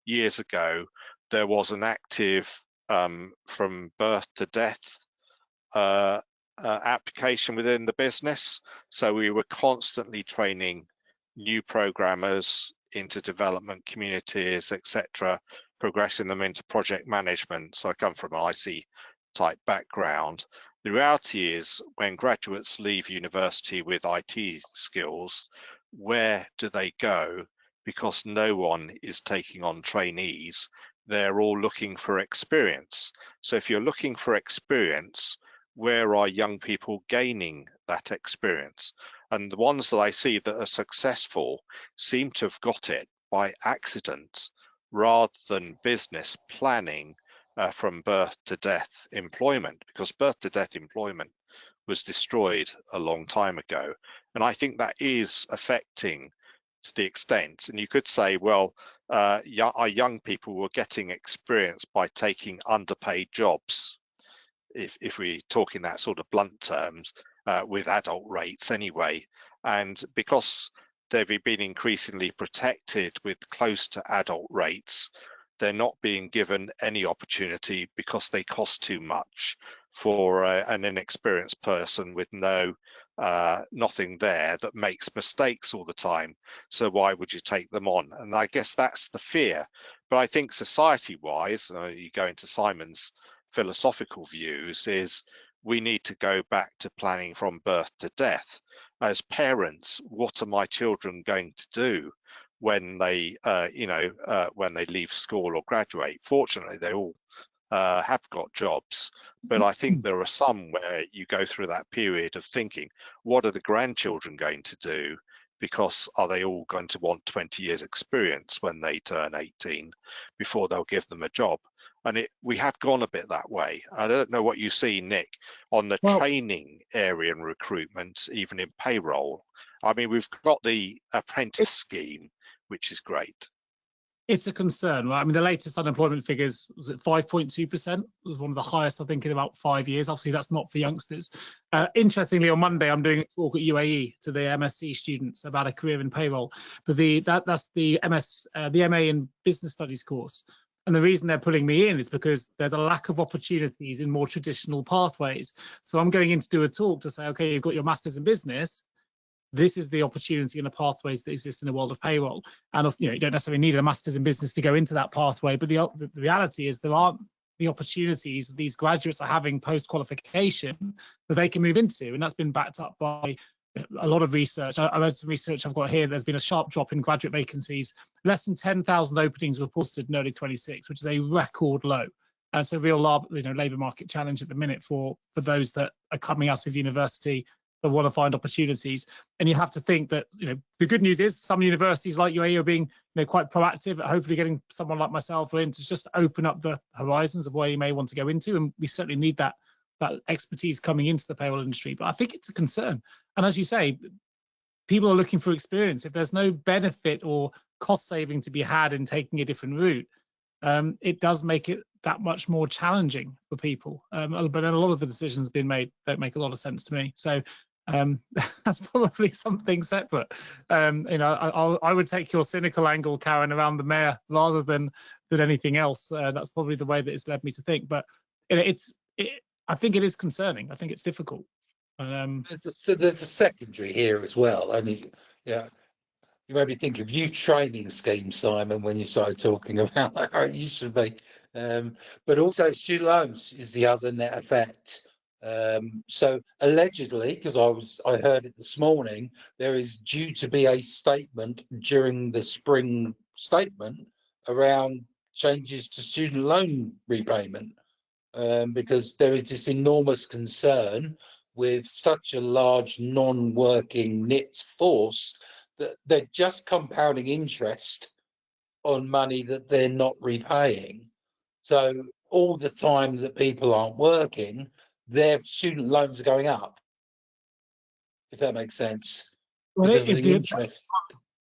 years ago, there was an active from birth to death application within the business. So we were constantly training new programmers into development communities, etc., progressing them into project management. So I come from an IC type background. The reality is when graduates leave university with IT skills, where do they go? Because no one is taking on trainees. They're all looking for experience. So if you're looking for experience, where are young people gaining that experience? And the ones that I see that are successful seem to have got it by accident rather than business planning from birth to death employment, because birth to death employment was destroyed a long time ago. And I think that is affecting to the extent, and you could say, well, our young people were getting experience by taking underpaid jobs, if we talk in that sort of blunt terms, with adult rates anyway. And because they've been increasingly protected with close to adult rates, they're not being given any opportunity because they cost too much for an inexperienced person with nothing there that makes mistakes all the time. So why would you take them on? And I guess that's the fear. But I think society-wise, you go into Simon's philosophical views, is we need to go back to planning from birth to death. As parents, what are my children going to do when they when they leave school or graduate? Fortunately, they all have got jobs, but I think there are some where you go through that period of thinking, what are the grandchildren going to do? Because are they all going to want 20 years experience when they turn 18 before they'll give them a job? And we have gone a bit that way. I don't know what you see, Nick, on the training area and recruitment, even in payroll. I mean, we've got the apprentice scheme, which is great.
It's a concern, right? I mean, the latest unemployment figures was at 5.2%. It was one of the highest, I think, in about 5 years. Obviously, that's not for youngsters. Interestingly, on Monday, I'm doing a talk at UAE to the MSc students about a career in payroll. But that's the MA in Business Studies course. And the reason they're pulling me in is because there's a lack of opportunities in more traditional pathways. So I'm going in to do a talk to say, okay, you've got your master's in business. This is the opportunity and the pathways that exist in the world of payroll. And you don't necessarily need a master's in business to go into that pathway, but the reality is there aren't the opportunities these graduates are having post-qualification that they can move into. And that's been backed up by a lot of research. I read some research I've got here. There's been a sharp drop in graduate vacancies. Less than 10,000 openings were posted in early 26, which is a record low. And it's a real labour market challenge at the minute for those that are coming out of university that want to find opportunities. And you have to think that, the good news is some universities like UAE are being, quite proactive at hopefully getting someone like myself in to just open up the horizons of where you may want to go into. And we certainly need that expertise coming into the payroll industry. But I think it's a concern. And as you say, people are looking for experience. If there's no benefit or cost saving to be had in taking a different route, it does make it that much more challenging for people. But a lot of the decisions being made don't make a lot of sense to me. So that's probably something separate. I would take your cynical angle, Karen, around the mayor rather than anything else. That's probably the way that it's led me to think. But I think it is concerning. I think it's difficult.
There's a secondary here as well. I mean, yeah. You made me think of youth training schemes, Simon, when you started talking about how it used to be. But also student loans is the other net effect. So allegedly, because I heard it this morning, there is due to be a statement during the spring statement around changes to student loan repayment, because there is this enormous concern with such a large non-working NITS force that they're just compounding interest on money that they're not repaying. So all the time that people aren't working, their student loans are going up, if that makes sense, because of the interest.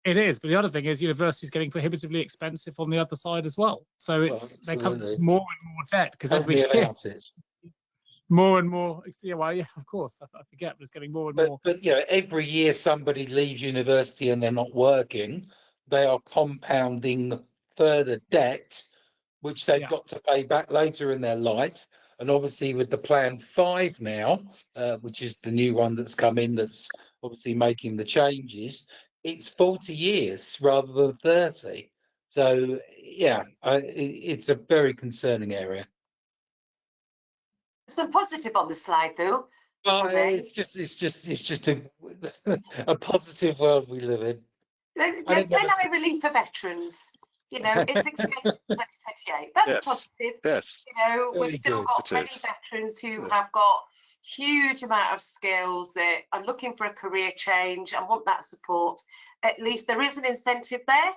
It is, but the other thing is universities getting prohibitively expensive on the other side as well. So they come more and more debt because every year more and more. Yeah, of course, I forget, but it's getting more and more.
But every year somebody leaves university and they're not working, they are compounding further debt, which they've got to pay back later in their life. And obviously with the Plan 5 now, which is the new one that's come in, that's obviously making the changes, it's 40 years rather than 30. So yeah, it's a very concerning area.
Some positive on the slide though.
Well, it's just a positive world we live in.
Then I relief for veterans. It's extended to 2028. That's a positive.
Yes.
We've still got many veterans who have got huge amount of skills that are looking for a career change and want that support. At least there is an incentive there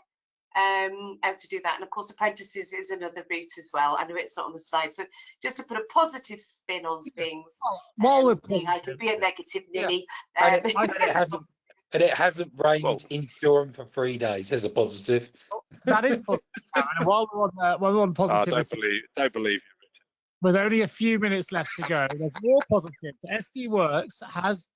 to do that. And of course, apprentices is another route as well. I know it's not on the slide. So just to put a positive spin on things, I could be a negative ninny.
And it hasn't rained in Durham for 3 days. There's a positive.
That is positive. And while we're on positivity,
don't believe you.
With only a few minutes left to go, there's more positive. The SD Worx has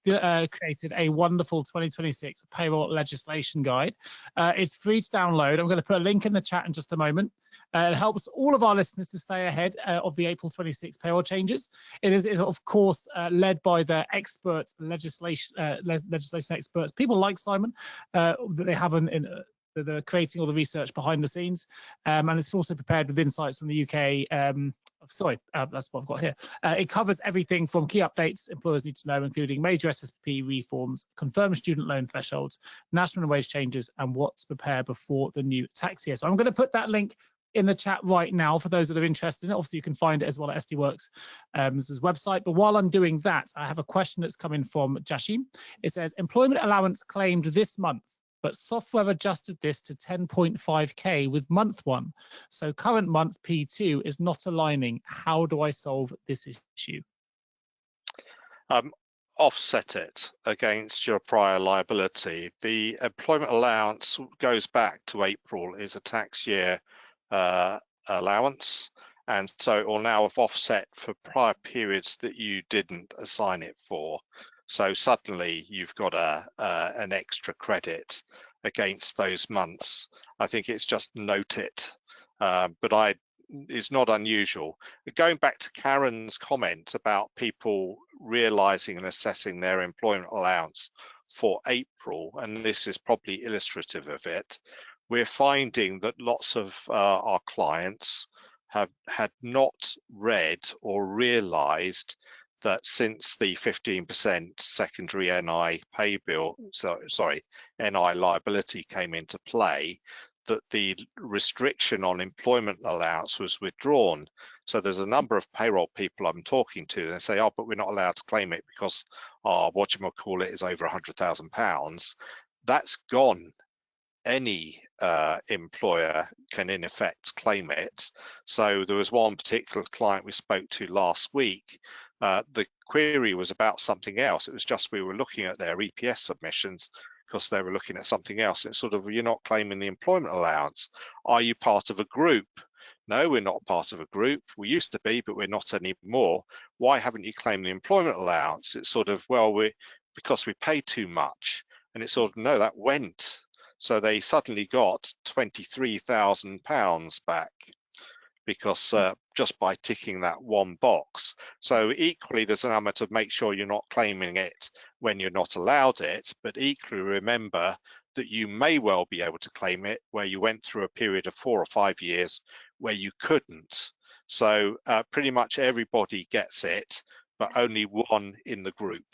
created a wonderful 2026 payroll legislation guide. It's free to download. I'm going to put a link in the chat in just a moment. It helps all of our listeners to stay ahead of the April 26 payroll changes. It is of course, led by the experts, legislation experts, people like Simon, that they have they're creating all the research behind the scenes, and it's also prepared with insights from the UK. That's what I've got here. It covers everything from key updates employers need to know, including major SSP reforms, confirmed student loan thresholds, national wage changes, and what to prepare before the new tax year. So I'm going to put that link in the chat right now for those that are interested in it. Obviously, you can find it as well at SD Worx' website. But while I'm doing that, I have a question that's coming from Jashim. It says, employment allowance claimed this month, but software adjusted this to 10.5k with month one. So current month P2 is not aligning. How do I solve this issue?
offset it against your prior liability. The employment allowance goes back to April, is a tax year allowance, and so it will now have offset for prior periods that you didn't assign it for. So suddenly you've got an extra credit against those months. I think it's just note it, but it's not unusual. Going back to Karen's comment about people realizing and assessing their employment allowance for April, and this is probably illustrative of it, we're finding that lots of our clients had not read or realized that since the 15% secondary NI pay bill, NI liability came into play, that the restriction on employment allowance was withdrawn. So there's a number of payroll people I'm talking to, and they say, oh, but we're not allowed to claim it because our whatchamacallit is over £100,000. That's gone. Any employer can in effect claim it. So there was one particular client we spoke to last week. The query was about something else. It was just we were looking at their EPS submissions because they were looking at something else. It's sort of, you're not claiming the employment allowance. Are you part of a group? No, we're not part of a group. We used to be, but we're not anymore. Why haven't you claimed the employment allowance? It's sort of, well, because we pay too much. And it's sort of, no, that went. So they suddenly got £23,000 back because just by ticking that one box. So equally, there's an element of make sure you're not claiming it when you're not allowed it, but equally remember that you may well be able to claim it where you went through a period of 4 or 5 years where you couldn't. So pretty much everybody gets it, but only one in the group.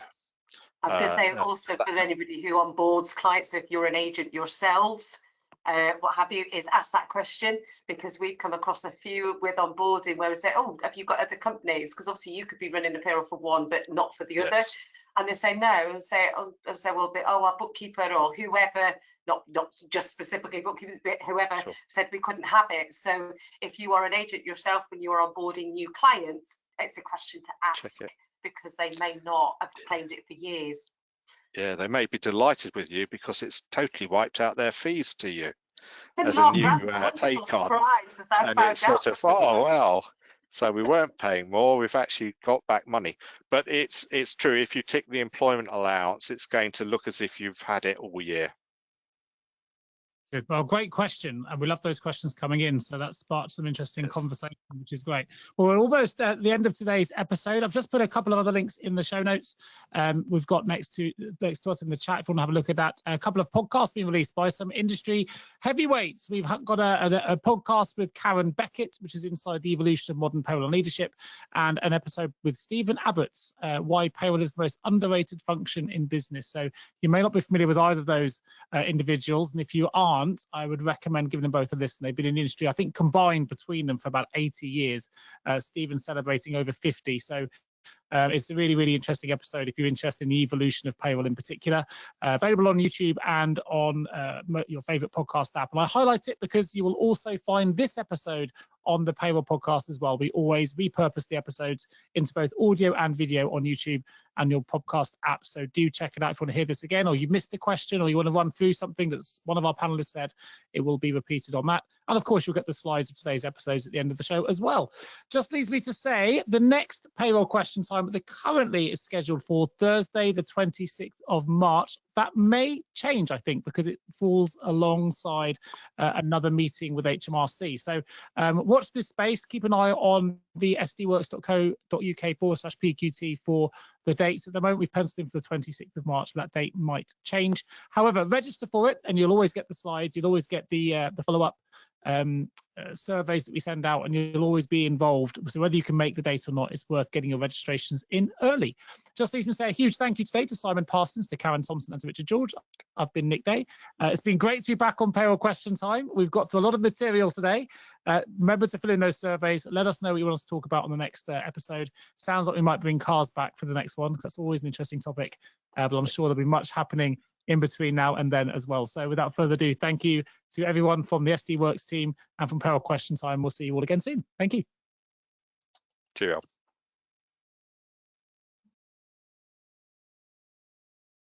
I was going to say also for anybody who onboards clients, if you're an agent yourselves, what have you, is ask that question, because we've come across a few with onboarding where we say, oh, have you got other companies? Because obviously you could be running a payroll for one, but not for the other. And they say no, and say, well, our bookkeeper or whoever, not just specifically bookkeepers, but whoever said we couldn't have it. So if you are an agent yourself and you are onboarding new clients, it's a question to ask, because they may not have claimed it for years. Yeah,
they may be delighted with you because it's totally wiped out their fees to you as a new take on. And it's sort of, oh, well, so we weren't paying more, we've actually got back money. But it's true, if you tick the employment allowance, it's going to look as if you've had it all year.
Good. Well, great question, and we love those questions coming in. So that sparked some interesting conversation, which is great. Well, we're almost at the end of today's episode. I've just put a couple of other links in the show notes. We've got next to us in the chat if you want to have a look at that. A couple of podcasts being released by some industry heavyweights. We've got a podcast with Karen Beckett, which is Inside the Evolution of Modern Payroll and Leadership, and an episode with Stephen Abbott's Why Payroll is the Most Underrated Function in Business. So you may not be familiar with either of those individuals, and if you aren't, I would recommend giving them both a listen. They've been in the industry, I think, combined between them for about 80 years. Stephen's celebrating over 50. So it's a really, really interesting episode if you're interested in the evolution of payroll in particular. Available on YouTube and on your favorite podcast app. And I highlight it because you will also find this episode on the Payroll podcast as well. We always repurpose the episodes into both audio and video on YouTube and your podcast app. So do check it out if you want to hear this again, or you missed a question, or you want to run through something that's one of our panelists said, it will be repeated on that. And of course, you'll get the slides of today's episodes at the end of the show as well. Just leaves me to say the next payroll question time that currently is scheduled for Thursday, the 26th of March. That may change, I think, because it falls alongside another meeting with HMRC. So watch this space. Keep an eye on the sdworks.co.uk/PQT for the dates. At the moment, we've penciled in for the 26th of March, but that date might change. However, register for it, and you'll always get the slides. You'll always get the follow-up surveys that we send out, and you'll always be involved. So whether you can make the date or not, it's worth getting your registrations in early. Just leaves me to say a huge thank you today to Simon Parsons, to Karen Thompson, and to Richard George. I've been Nick Day. It's been great to be back on Payroll Question Time. We've got through a lot of material today. Remember to fill in those surveys. Let us know what you want us to talk about on the next episode. Sounds like we might bring cars back for the next one, because that's always an interesting topic. But I'm sure there'll be much happening in between now and then as well. So without further ado, thank you to everyone from the SD Works team and from Payroll Question Time. We'll see you all again soon. Thank you.
Cheerio.